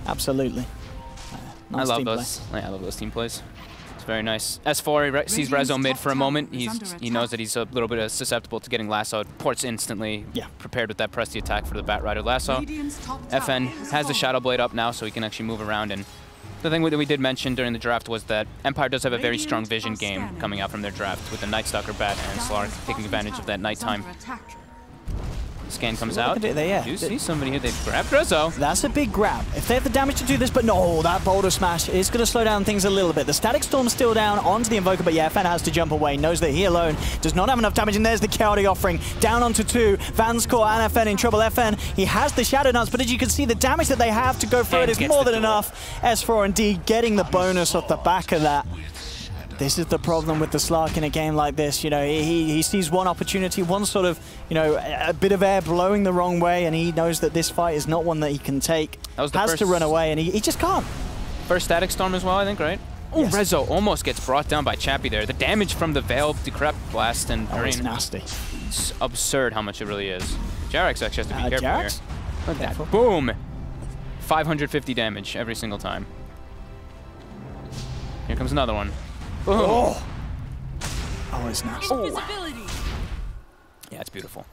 Absolutely. Nice I love those. Yeah, I love those team plays. It's very nice. S4 sees Rezo mid for a moment. He knows that he's a little bit susceptible to getting lassoed. Ports instantly. Yeah. Prepared with that press the attack for the Bat Rider lasso. FN has the Shadow Blade up now, so he can actually move around. And the thing that we did mention during the draft was that Empire does have a very strong vision game coming out from their draft with the Night Stalker Bat and Slark taking advantage of that nighttime. Scan comes out. You see somebody here. They've grabbed Rezo. That's a big grab. If they have the damage to do this, but no, that Boulder Smash is going to slow down things a little bit. The Static Storm's still down onto the Invoker, but yeah, FN has to jump away. Knows that he alone does not have enough damage, and there's the Chaotic Offering. Down onto 2. Vanscore and FN in trouble. FN, he has the Shadow Dance, but as you can see, the damage that they have to go through it is more than enough. S4 indeed getting the bonus off the back of that. This is the problem with the Slark in a game like this. You know, he sees one opportunity, one sort of, you know, a bit of air blowing the wrong way, and he knows that this fight is not one that he can take. Has to run away, and he just can't. First Static Storm as well, I think, right? Oh, yes. Rezo almost gets brought down by Chappie there. The damage from the Veil, Decrep Blast, and it's nasty. It's absurd how much it really is. JerAx actually has to be careful here. Look at that. Boom! 550 damage every single time. Here comes another one. Oh, it's nasty. Yeah, it's beautiful.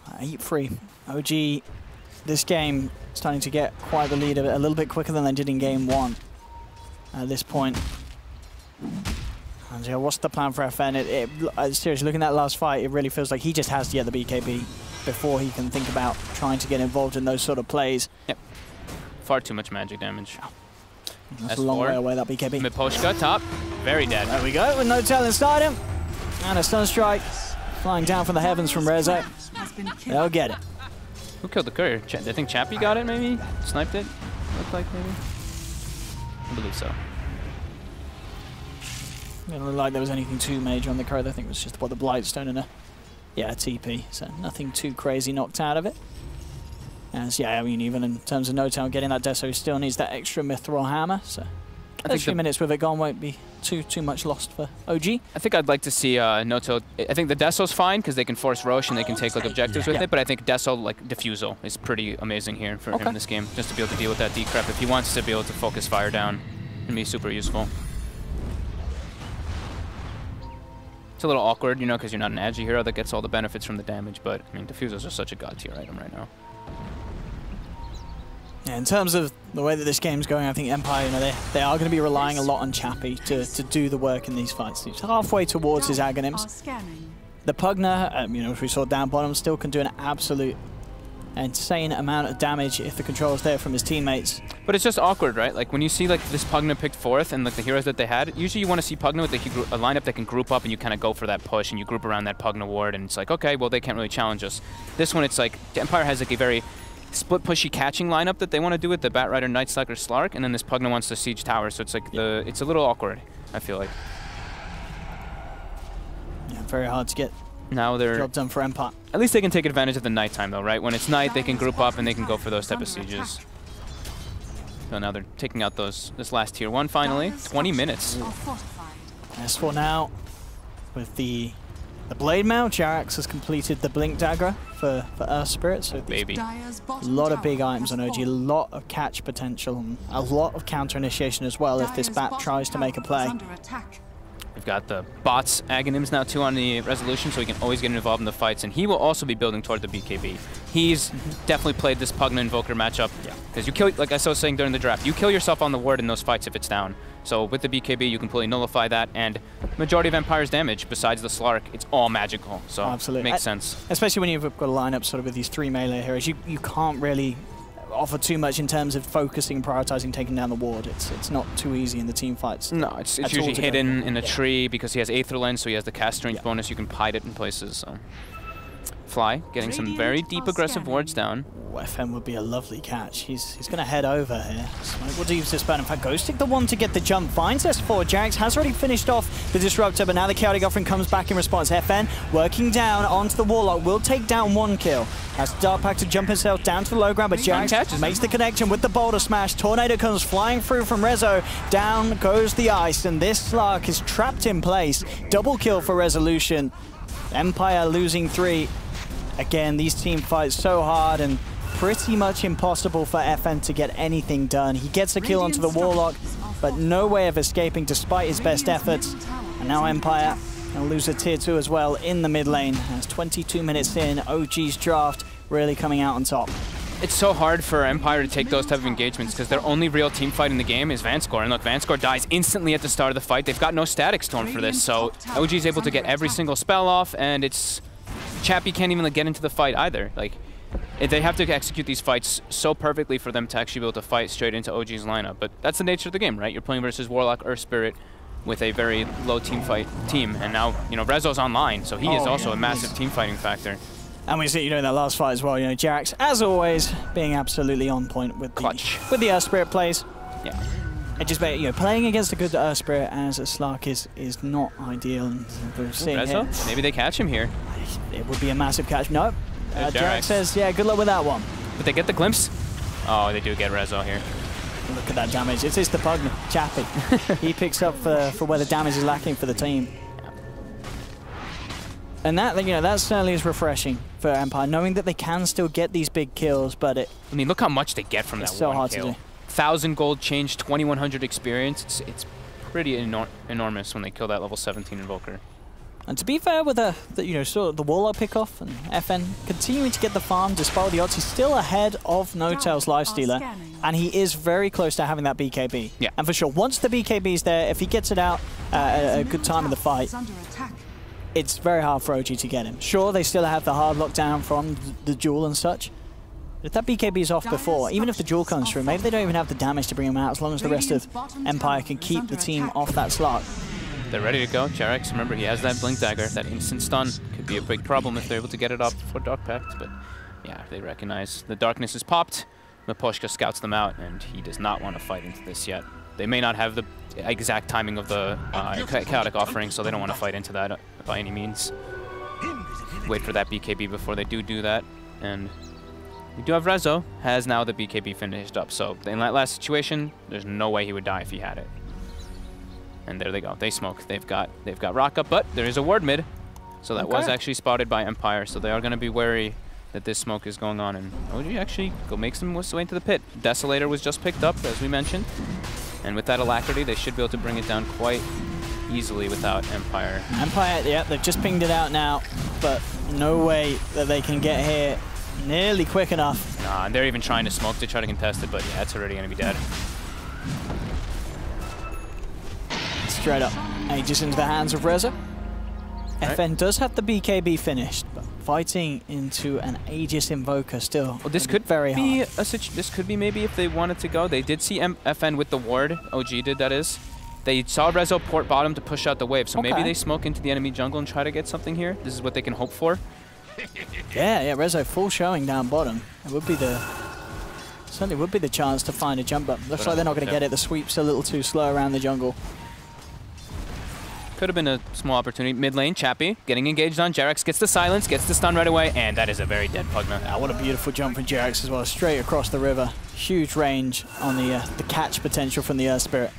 8-3. OG, this game starting to get quite the lead of it, a little bit quicker than they did in game 1 at this point. And yeah, what's the plan for FN? Seriously, looking at that last fight, it really feels like he just has to get the BKB before he can think about trying to get involved in those sort of plays. Yep. Far too much magic damage. That's a long way away, that BKB. Miposhka, top. Very dead. There we go, with No-Tail inside him. And a Sunstrike flying down from the heavens from Rezo. They'll get it. Who killed the courier? I think Chappie got it, maybe? Sniped it? Looked like, maybe? I believe so. It didn't look like there was anything too major on the courier. I think it was just the Blightstone and a TP. So nothing too crazy knocked out of it. As yeah, I mean, even in terms of NoTown getting that Deso, he still needs that extra Mithril Hammer. So a few minutes with it gone won't be too much lost for OG. I think I'd like to see Noto. I think the Deso's fine because they can force Roche and they can take like objectives with it. But I think Deso like Diffusal is pretty amazing here for him in this game, just to be able to deal with that decrep if he wants to be able to focus fire down. Can be super useful. It's a little awkward, you know, because you're not an Agi hero that gets all the benefits from the damage. But I mean, Diffusal's just such a god tier item right now. Yeah, in terms of the way that this game's going, I think Empire, you know, they are going to be relying a lot on Chappie to do the work in these fights. He's halfway towards his Aghanims. The Pugner, you know, as we saw down bottom, still can do an absolute insane amount of damage if the control's there from his teammates. But it's just awkward, right? Like when you see like this Pugna picked 4th and like the heroes that they had, usually you want to see Pugna with a lineup that can group up and you kind of go for that push and you group around that Pugna ward and it's like, okay, well they can't really challenge us. This one, it's like Empire has like a very split pushy catching lineup that they want to do with the Batrider, Nightstalker, Slark, and then this Pugna wants to siege tower, so it's like it's a little awkward, I feel like. Yeah, very hard to get now they're job done for Empire. At least they can take advantage of the nighttime though, right? When it's night, they can group up and they can go for those type of sieges. So now they're taking out this last tier 1 finally. 20 minutes. As for now, with the Blade Mail, Jarax has completed the Blink Dagger for Earth Spirit, so baby. A lot of big items on OG, a lot of catch potential, and a lot of counter initiation as well if this bat tries to make a play. We've got the bots Aghanims now too on the resolution, so he can always get involved in the fights, and he will also be building toward the BKB. He's definitely played this Pugna Invoker matchup, because you kill, like I was saying during the draft, you kill yourself on the ward in those fights if it's down. So with the BKB, you completely nullify that, and majority of Empire's damage, besides the Slark, it's all magical. So absolutely makes sense. Especially when you've got a lineup sort of with these 3 melee heroes, you can't really offer too much in terms of focusing, prioritizing, taking down the ward. It's not too easy in the team fights. No, it's usually hidden in a tree because he has Aether Lens, so he has the cast strength bonus. You can hide it in places. So. Fly, getting some very deep aggressive wards down. FM would be a lovely catch. He's going to head over here. Smoke will use this burn. In fact, Ghost take the one to get the jump. Finds S4. Jarax has already finished off the Disruptor, but now the Chaotic Offering comes back in response. FN working down onto the Warlock. Will take down 1 kill. Has Darkpack to jump himself down to the low ground, but Jarax makes the connection with the Boulder Smash. Tornado comes flying through from Rezo. Down goes the Ice, and this Slark is trapped in place. Double kill for Resolution. Empire losing 3. Again, these team fights so hard and pretty much impossible for FN to get anything done. He gets a kill onto the Warlock, but no way of escaping despite his best efforts. And now Empire will lose a tier 2 as well in the mid lane. As 22 minutes in, OG's draft really coming out on top. It's so hard for Empire to take those type of engagements because their only real team fight in the game is Vanscore. And look, Vanscore dies instantly at the start of the fight. They've got no static storm for this, so OG is able to get every single spell off, and it's... Chappie can't even get into the fight either. Like, they have to execute these fights so perfectly for them to actually be able to fight straight into OG's lineup. But that's the nature of the game, right? You're playing versus Warlock, Earth Spirit with a very low team, and now, you know, Rezo's online, so he is also a massive team fighting factor. And we see, you know, in that last fight as well, you know, Jarax, as always, being absolutely on point with the Earth Spirit plays. Yeah. It just, you know, playing against a good Earth Spirit as a Slark is not ideal. And we're seeing Rezo? here, maybe they catch him here. It would be a massive catch. No. Jarax says, yeah, good luck with that one. But they get the glimpse? Oh, they do get Rezo here. Look at that damage. It is the Pugna, Chappie. He picks up for where the damage is lacking for the team. And that, you know, that certainly is refreshing for Empire, knowing that they can still get these big kills, but I mean, look how much they get from that so one hard kill. to do. 1,000 gold change, 2,100 experience. It's pretty enormous when they kill that level 17 Invoker. And to be fair with you know, sort of the Warlock pickoff and FN continuing to get the farm despite the odds, he's still ahead of No-Tail's Lifestealer, and he is very close to having that BKB. Yeah. And for sure, once the BKB's there, if he gets it out at a good time in the fight, it's very hard for OG to get him. Sure, they still have the hard lockdown from the duel and such. But if that BKB is off before, even if the duel comes through, maybe they don't even have the damage to bring him out, as long as the rest of Empire can keep the team off that slot. They're ready to go. Jarax, remember, he has that Blink Dagger. That instant stun could be a big problem if they're able to get it up for Dark Pact. But yeah, they recognize the darkness is popped. Miposhka scouts them out, and he does not want to fight into this yet. They may not have the exact timing of the Chaotic Offering, so they don't want to fight into that by any means. Wait for that BKB before they do that. And We do have Rezo, has now the BKB finished up. So in that last situation, there's no way he would die if he had it. And there they go. They smoke. They've got rock up, but there is a ward mid. So that was actually spotted by Empire. So they are going to be wary that this smoke is going on. And OG actually makes them his way into the pit. Desolator was just picked up, as we mentioned. And with that alacrity, they should be able to bring it down quite easily without Empire. Empire, yeah, they've just pinged it out now, but no way that they can get here nearly quick enough. Nah, and they're even trying to smoke to try to contest it, but yeah, it's already going to be dead. Straight up. Aegis into the hands of Reza. Right. FN does have the BKB finished, but fighting into an Aegis Invoker still. Well, this could very be hard. this could be maybe if they wanted to go. They did see FN with the ward. OG did, that is. They saw Rezo port bottom to push out the wave, so maybe they smoke into the enemy jungle and try to get something here. This is what they can hope for. Yeah, Rezo full showing down bottom. It would be certainly would be the chance to find a jump up. Looks like they're not going to get it. The sweep's a little too slow around the jungle. Could have been a small opportunity. Mid lane, Chappie getting engaged on. Jarex gets the silence, gets the stun right away, and that is a very dead Pugna. What a beautiful jump from Jarex as well, straight across the river. Huge range on the catch potential from the Earth Spirit.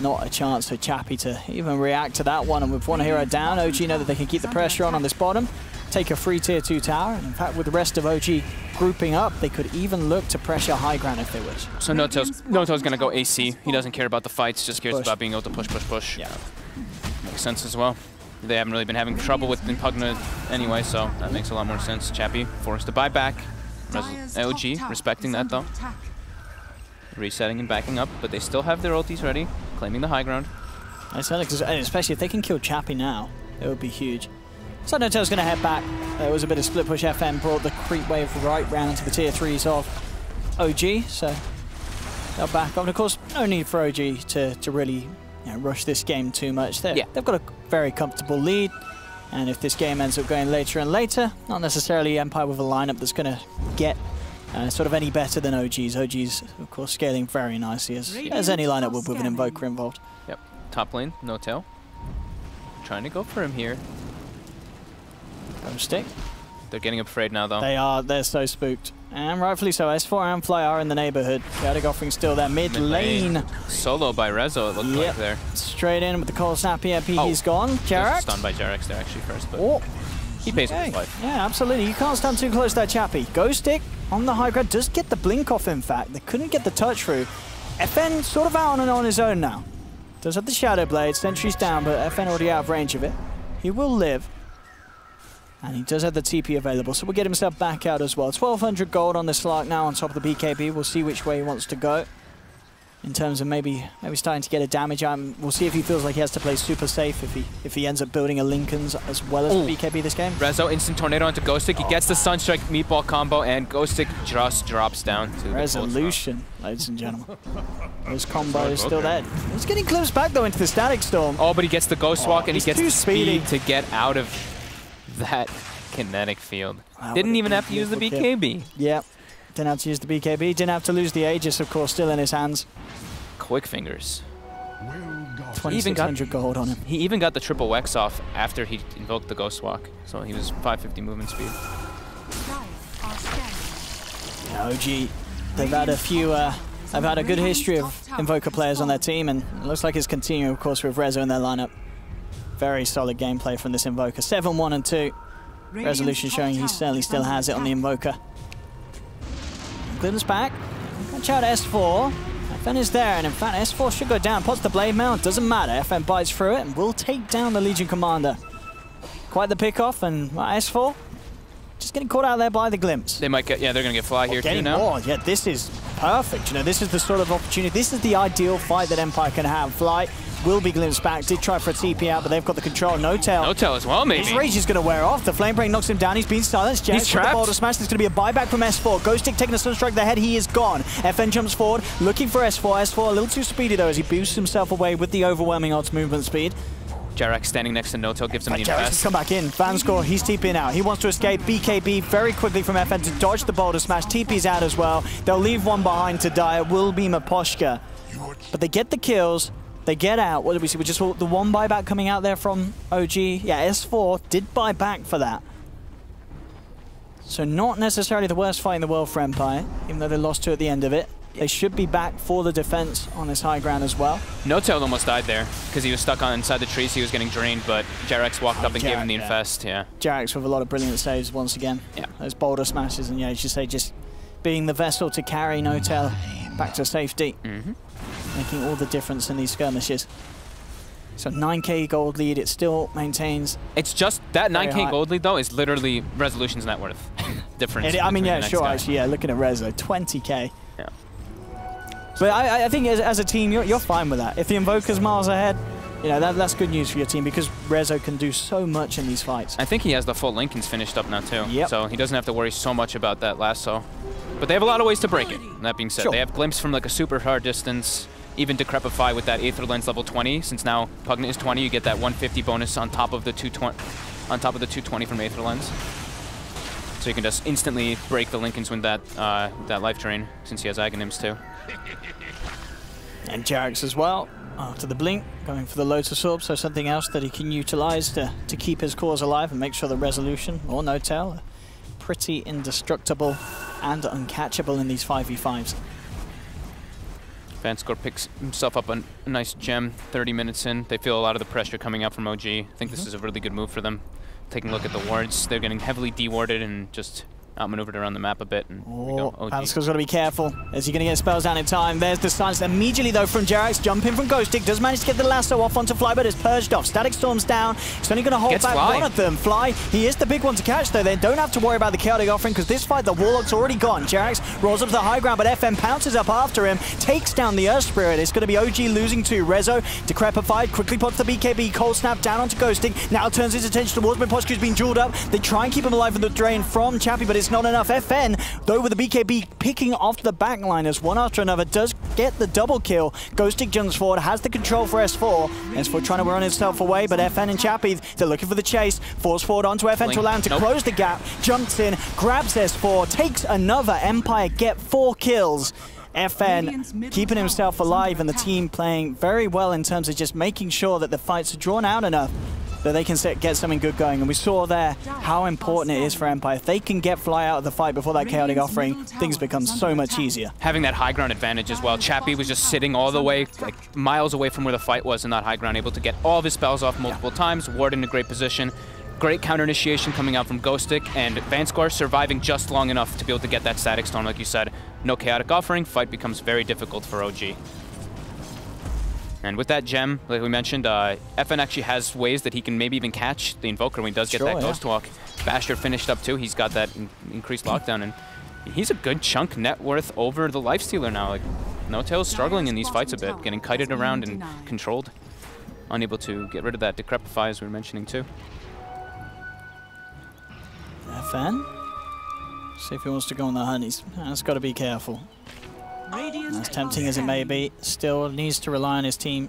Not a chance for Chappie to even react to that one, and with one hero down, OG know that they can keep the pressure on this bottom, take a free tier 2 tower, and in fact with the rest of OG grouping up, they could even look to pressure high ground if they wish. So Noto's going to go AC. He doesn't care about the fights, just cares about being able to push. Yeah. Makes sense as well. They haven't really been having trouble with Pugna anyway, so that makes a lot more sense. Chappie forced to buy back. OG respecting that though. Resetting and backing up, but they still have their ultis ready, claiming the high ground. Especially if they can kill Chappie now, it would be huge. So Noto's going to head back. There was a bit of split push. FN brought the creep wave right round to the tier 3s of OG, so they'll back up. And of course, no need for OG to really rush this game too much. They've got a very comfortable lead, and if this game ends up going later and later, not necessarily Empire with a lineup that's going to get sort of any better than OG's. OG's, of course, scaling very nicely, as any lineup would with an Invoker involved. Yep. Top lane, no tail. Trying to go for him here. Stick. They're getting afraid now, though. They are. They're so spooked. And rightfully so. S4 and Fly are in the neighborhood. Chaotic Offering still there. Mid lane. Solo by Rezo, it looked like there. Straight in with the Cold Snap EMP. He's gone. Jarex. Stunned by Jarex there, actually, first. But he pays for his life. Yeah, absolutely. You can't stand too close to that Chappie. Ghost Stick on the high ground. Does get the blink off, in fact. They couldn't get the touch through. FN sort of out on his own now. Does have the Shadow Blade. Sentry's down, but FN already out of range of it. He will live. And he does have the TP available, so we'll get himself back out as well. 1,200 gold on this Slark now on top of the BKB. We'll see which way he wants to go. In terms of maybe starting to get a damage. We'll see if he feels like he has to play super safe, if he ends up building a Lincoln's as well as the BKB this game. Rezo, instant tornado onto Ghost Stick. He gets the Sunstrike meatball combo, and Ghost Stick just drops down to Resolution, ladies and gentlemen. His combo is still there. He's getting close back though into the Static Storm. Oh, but he gets the Ghost Walk, and he gets the speedy speed to get out of that kinetic field. Didn't even have to use the BKB. Yeah, didn't have to use the BKB. Didn't have to lose the Aegis, of course, still in his hands. Quick fingers. 2,600 gold on him. He even got the triple Wex off after he invoked the Ghost Walk, so he was 550 movement speed. OG, they've had a few. They've had a good history of Invoker players on their team, and it looks like it's continuing, of course, with Rezo in their lineup. Very solid gameplay from this Invoker. 7-1 and 2. Resolution showing he certainly still has it on the Invoker. Glimpse back. Watch out S4. FN is there, and in fact S4 should go down. Pots the Blade Mount, doesn't matter. FN bites through it and will take down the Legion Commander. Quite the pick-off, and S4 just getting caught out there by the Glimpse. They might get, they're going to get Fly here too now. More. Yeah, this is perfect. This is the sort of opportunity. This is the ideal fight that Empire can have. Fly will be glimpsed back. Did try for a TP out, but they've got the control. No tail. No tail as well, maybe. His rage is going to wear off. The Flame Break knocks him down. He's been silenced. He's trapped. Boulder Smash. There's going to be a buyback from S4. Ghost Stick taking a Sunstrike to the head. He is gone. FN jumps forward, looking for S4. S4 a little too speedy, though, as he boosts himself away with the overwhelming odds movement speed. Jarex standing next to No-Tail gives him the Jarex has come back in. Vanscore, he's TPing out. He wants to escape. BKB very quickly from FN to dodge the Boulder Smash. TP's out as well. They'll leave one behind to die. It will be Maposhka. But they get the kills. They get out. What did we see? We just saw the one buyback coming out there from OG. Yeah, S4 did buy back for that. So not necessarily the worst fight in the world for Empire, even though they lost 2 at the end of it. They should be back for the defense on this high ground as well. No-Tail almost died there because he was stuck on inside the trees. He was getting drained, but Jarex walked up and gave him the infest. Yeah. Jarex with a lot of brilliant saves once again. Yeah. Those boulder smashes, and yeah, as you say, just being the vessel to carry No-Tail back to safety, making all the difference in these skirmishes. So 9k gold lead, it still maintains. It's just that 9k gold lead though is literally Resolution's net worth difference. I mean, yeah, sure, actually, yeah. Looking at Rezo, 20k. Yeah. But I think as a team, you're fine with that. If the Invoker's miles ahead, you know, that's good news for your team because Rezo can do so much in these fights. I think he has the full Lincolns finished up now too. Yep. So he doesn't have to worry so much about that lasso. But they have a lot of ways to break it. That being said, Sure. they have Glimpse from like a super hard distance, even Decrepify with that Aether Lens level 20. Since now Pugnant is 20, you get that 150 bonus on top of the 220 from Aether Lens. So you can just instantly break the Lincolns with that life drain, since he has Aghanims too. And Jarex as well, after the blink, going for the Lotus Orb, so something else that he can utilize to keep his cause alive and make sure the Resolution, or No-Tail, are pretty indestructible and uncatchable in these 5v5s. Vanscore picks himself up a nice gem 30 minutes in. They feel a lot of the pressure coming out from OG. I think this is a really good move for them. Taking a look at the wards, they're getting heavily dewarded and just outmaneuvered around the map a bit. And Vanscore's got to be careful. Is he going to get spells down in time? There's the silence immediately, though, from Jarex. Jumping from Ghostic. Does manage to get the lasso off onto Fly, but it's purged off. Static Storm's down. It's only going to hold back one of them. Fly, he is the big one to catch, though. They don't have to worry about the Chaotic Offering because this fight, the Warlock's already gone. Jarex rolls up to the high ground, but FN pounces up after him. Takes down the Earth Spirit. It's going to be OG losing to Rezo. Decrepified, quickly pops the BKB. Cold Snap down onto Ghostic. Now turns his attention towards Poscu's being jeweled up. They try and keep him alive with the drain from Chappie, but it's not enough. FN, though, with the BKB picking off the backliners one after another, does get the double kill. Ghostic jumps forward, has the control for S4. S4 trying to run himself away, but FN and Chappie, they're looking for the chase. Falls forward onto FN to allow him to close the gap. Jumps in, grabs S4, takes another. Empire get 4 kills. FN keeping himself alive and the team playing very well in terms of just making sure that the fights are drawn out enough that they can get something good going. And we saw there how important it is for Empire. If they can get Fly out of the fight before that Chaotic Offering, things become so much easier. Having that high ground advantage as well. Chappie was just sitting all the way, like miles away from where the fight was in that high ground, able to get all of his spells off multiple times. Ward in a great position. Great counter initiation coming out from Ghostic, and Vanscore surviving just long enough to be able to get that Static Storm, like you said. No Chaotic Offering, fight becomes very difficult for OG. And with that gem, like we mentioned, FN actually has ways that he can maybe even catch the Invoker when he does get that Ghost Walk. Basher finished up too. He's got that increased lockdown, and he's a good chunk net worth over the Lifestealer now. Like, No-Tail's struggling in these fights a bit, getting kited around and controlled. Unable to get rid of that Decrepify, as we were mentioning too. FN, see if he wants to go on the hunt. He's got to be careful. As tempting as it may be, still needs to rely on his team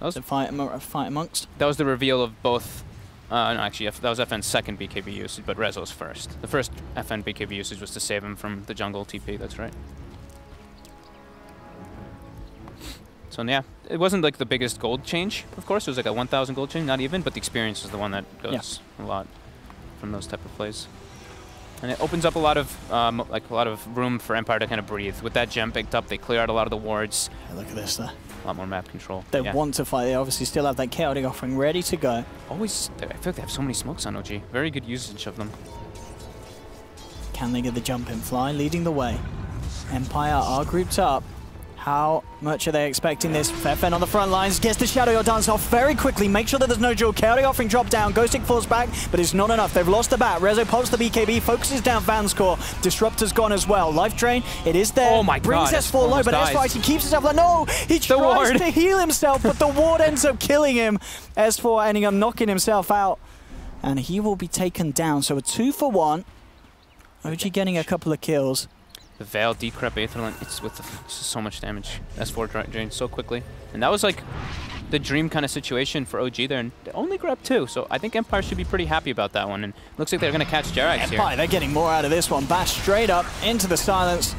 to fight amongst. That was the reveal of both. No, actually, that was FN's second BKB usage, but Rezo's first. The first FN BKB usage was to save him from the jungle TP, that's right. So yeah, it wasn't like the biggest gold change, of course. It was like a 1,000 gold change, not even, but the experience is the one that goes a lot from those type of plays. And it opens up a lot of room for Empire to kind of breathe. With that gem picked up, they clear out a lot of the wards. Yeah, look at this there. A lot more map control. They want to fight. They obviously still have that Chaotic Offering ready to go. Always, I feel like they have so many smokes on OG. Very good usage of them. Can they get the jump in? Fly leading the way. Empire are grouped up. How much are they expecting this? FN on the front lines, gets the Shadow Dance off very quickly, make sure that there's no duel. Chaotic Offering drop down, Ghostic falls back, but it's not enough. They've lost the bat. Rezo pops the BKB, focuses down Vanscore. Disruptor's gone as well. Life Drain, it is there. Oh my Brings God, S4 low, but S4 actually keeps himself like, no! He tries to heal himself, but the ward ends up killing him. S4 ending up knocking himself out, and he will be taken down. So a 2-for-1. OG getting a couple of kills. The Veil, Decrep, Aetherland, it's with so much damage. S4 drained so quickly. And that was like the dream kind of situation for OG there, and they only grabbed 2, so I think Empire should be pretty happy about that one. And looks like they're going to catch Jarex here. Empire, they're getting more out of this one. Bash straight up into the silence.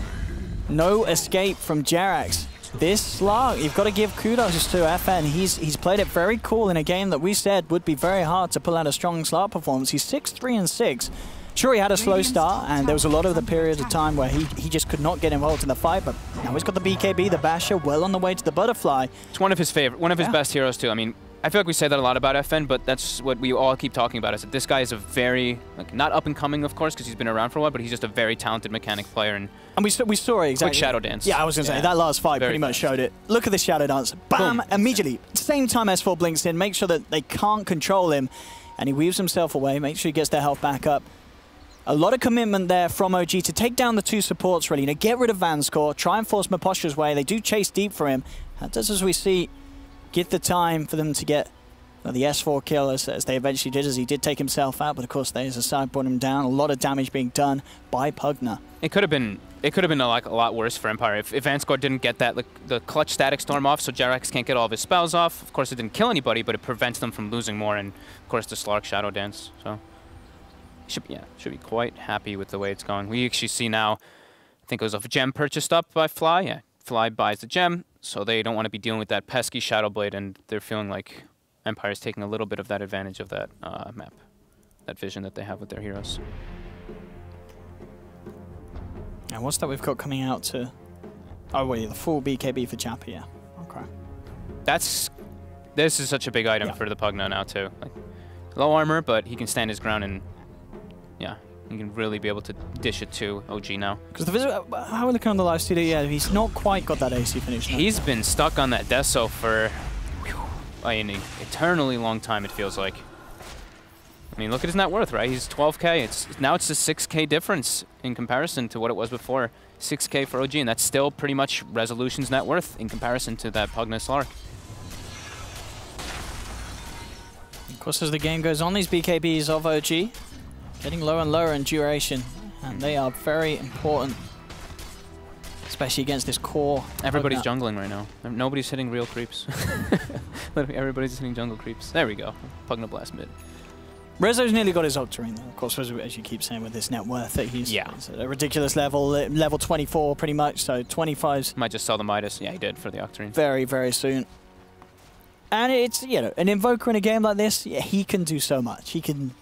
No escape from Jarex. This slug, you've got to give kudos to FN. He's played it very cool in a game that we said would be very hard to pull out a strong slug performance. He's 6-3-6. Sure, he had a slow start, and there was a lot of the periods of time where he just could not get involved in the fight, but now he's got the BKB, the Basher, well on the way to the Butterfly. It's one of his best heroes too. I mean, I feel like we say that a lot about FN, but that's what we all keep talking about, is that this guy is a very, like, not up and coming, of course, because he's been around for a while, but he's just a very talented mechanic player. And we saw it exactly. Quick Shadow Dance. Yeah, I was going to say, that last fight pretty much showed it. Look at this Shadow Dance. Bam! Boom. Immediately. Same time S4 blinks in, make sure that they can't control him, and he weaves himself away, make sure he gets their health back up. A lot of commitment there from OG to take down the two supports, really. You know, get rid of Vanscore, try and force Mapostra's way. They do chase deep for him. That does, as we see, get the time for them to get the S4 kill, as they eventually did, as he did take himself out. But of course, there's a side brought him down. A lot of damage being done by Pugna. It could have been like a lot worse for Empire if Vanscore didn't get that, like, the clutch static storm off, so Jerax can't get all of his spells off. Of course, it didn't kill anybody, but it prevents them from losing more. And of course, the Slark Shadow Dance. So should be quite happy with the way it's going. We actually see now, I think it was a gem purchased up by Fly. Yeah, Fly buys the gem, so they don't want to be dealing with that pesky Shadow Blade, and they're feeling like Empire's taking a little bit of that advantage of that map, that vision that they have with their heroes. And what's that we've got coming out to? Oh wait, the full BKB for Chappie, yeah. Okay. This is such a big item for the Pugna now too. Like, low armor, but he can stand his ground, and yeah, he can really be able to dish it to OG now. Because how are we looking on the live studio? Yeah, he's not quite got that AC finish now. He's been stuck on that Deso for an eternally long time, it feels like. I mean, look at his net worth, right? He's 12K. Now it's a 6K difference in comparison to what it was before. 6K for OG, and that's still pretty much Resolution's net worth in comparison to that Pugna Slark. Of course, as the game goes on, these BKBs of OG getting lower and lower in duration, and they are very important, especially against this core. Everybody's jungling right now. Nobody's hitting real creeps. Everybody's hitting jungle creeps. There we go. Pugna Blast mid. Rezo's nearly got his Octarine, though. Of course, as you keep saying, with this net worth, that he's at a ridiculous level, level 24 pretty much, so 25's... Might just sell the Midas. Yeah, he did for the Octarine. Very, very soon. And it's, you know, an Invoker in a game like this, yeah, he can do so much. He can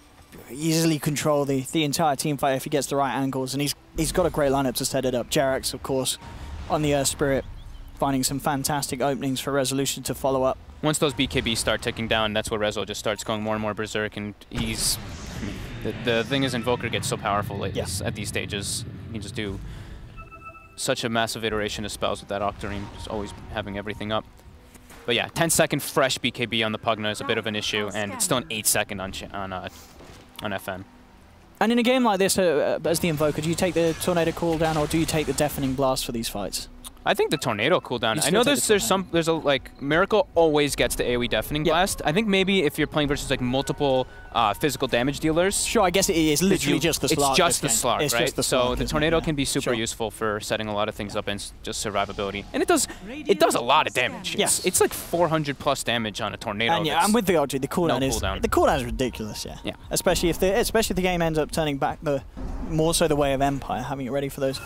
easily control the entire team fight if he gets the right angles, and he's got a great lineup to set it up. Jerax, of course, on the Earth Spirit, finding some fantastic openings for Resolution to follow up. Once those BKBs start ticking down, that's where Rezo just starts going more and more berserk, and he's... The thing is, Invoker gets so powerful at these stages. You can just do such a massive iteration of spells with that Octarine, just always having everything up. But yeah, 10-second fresh BKB on the Pugna is a bit of an issue, and it's still an 8-second on FN. And in a game like this, as the Invoker, do you take the Tornado cooldown, or do you take the Deafening Blast for these fights? I think the Tornado cooldown. I know there's a like Miracle always gets the AoE Deafening Blast. I think maybe if you're playing versus like multiple physical damage dealers. Sure, I guess it is literally just the Slark. It's just the Slark, right? So the Tornado can be super Sure. useful for setting a lot of things up and just survivability. And it does a lot of damage. Yes. It's like 400+ damage on a Tornado. And yeah, I'm with the OG. The cooldown the cooldown is ridiculous. Yeah. Especially if the game ends up turning back more so the way of Empire, having it ready for those.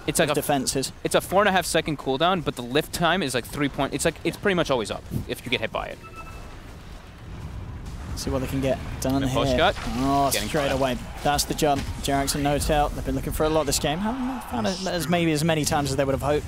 It's like defenses. It's a 4.5-second cooldown, but the lift time is like 3 point. It's pretty much always up if you get hit by it. See what they can get done and here. Cut. Oh, straight away. That's the jump. Jerax and No-Tail. They've been looking for a lot this game. Haven't found it as many times as they would have hoped.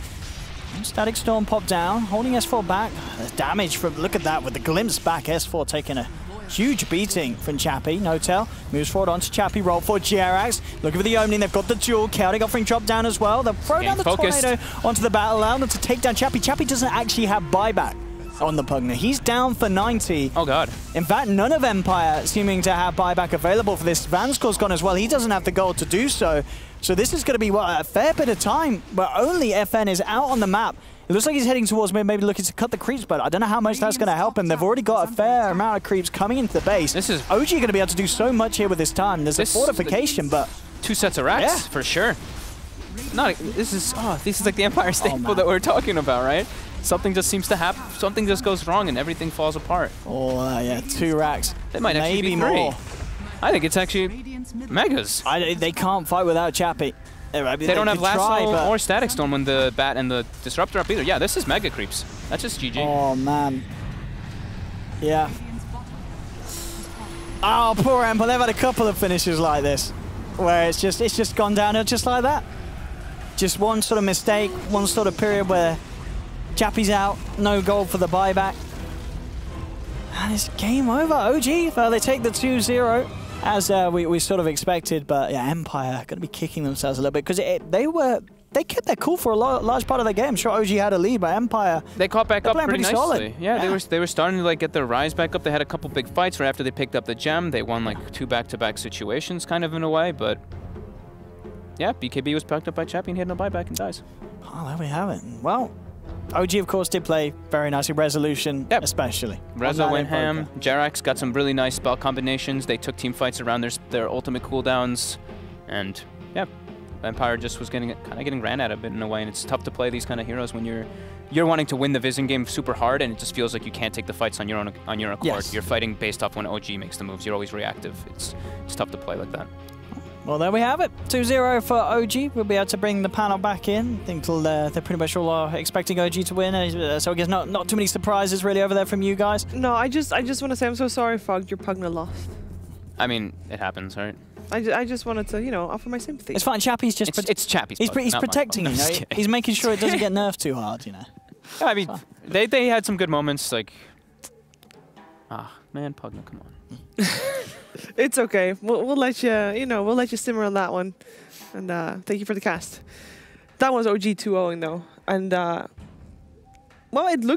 Static Storm popped down, holding S4 back. There's damage from, look at that, with the glimpse back. S4 taking a huge beating from Chappie. No-Tail moves forward onto Chappie. Roll for Jerax. Looking for the opening. They've got the duel. Chaotic offering drop down as well. They'll throw down the Tornado onto the battle, allow them to take down Chappie. Chappie doesn't actually have buyback on the Pugna. He's down for 90. Oh, God. In fact, none of Empire seeming to have buyback available for this. Vanscore's gone as well. He doesn't have the gold to do so. So this is going to be a fair bit of time where only FN is out on the map. It looks like he's heading towards maybe looking to cut the creeps, but I don't know how much that's going to help him. They've already got a fair amount of creeps coming into the base. This is OG going to be able to do so much here with his time. There's a fortification, but 2 sets of racks for sure. This is like the Empire staple that we're talking about, right? Something just seems to happen. Something just goes wrong and everything falls apart. Oh yeah, 2 racks. They might actually be 3. More. I think it's actually megas. They can't fight without Chappie. They don't have Lasso or Static Storm when the Bat and the Disruptor up either. Yeah, this is mega creeps. That's just GG. Oh, man. Yeah. Oh, poor Empire. They've had a couple of finishes like this. where it's just gone downhill just like that. Just one sort of mistake, one sort of period where Chappie's out, no goal for the buyback. And it's game over. OG, they take the 2-0 as we sort of expected, but yeah, Empire going to be kicking themselves a little bit because they kept their cool for a large part of the game. Sure, OG had a lead, but Empire they caught back up pretty nicely. Solid. Yeah, they were starting to like get their rise back up. They had a couple big fights right after they picked up the gem. They won like 2 back-to-back situations, kind of in a way, but yeah, BKB was picked up by Chappie and he had no buyback and dies. Oh, there we have it. Well, OG, of course, did play very nicely. Resolution, especially. Rezo went ham. Jerax got some really nice spell combinations. They took team fights around their ultimate cooldowns. And, yeah, Empire just was kind of getting ran at a bit in a way. And it's tough to play these kind of heroes when you're wanting to win the Vision game super hard, and it just feels like you can't take the fights on your own accord. Yes. You're fighting based off when OG makes the moves. You're always reactive. It's tough to play like that. Well, there we have it. 2-0 for OG. We'll be able to bring the panel back in. I think they're pretty much all are expecting OG to win. So I guess not too many surprises really over there from you guys. No, I just want to say I'm so sorry, Fog. Your Pugna lost. I mean, it happens, right? I just wanted to, offer my sympathy. It's fine. Chappie's just... It's Chappie's He's protecting you, He's making sure it doesn't get nerfed too hard, Yeah, I mean, they had some good moments, like... man, Pugna, come on. It's okay. We'll let you, we'll let you simmer on that one. And thank you for the cast. That was OG 2-0 though. And, well, it looked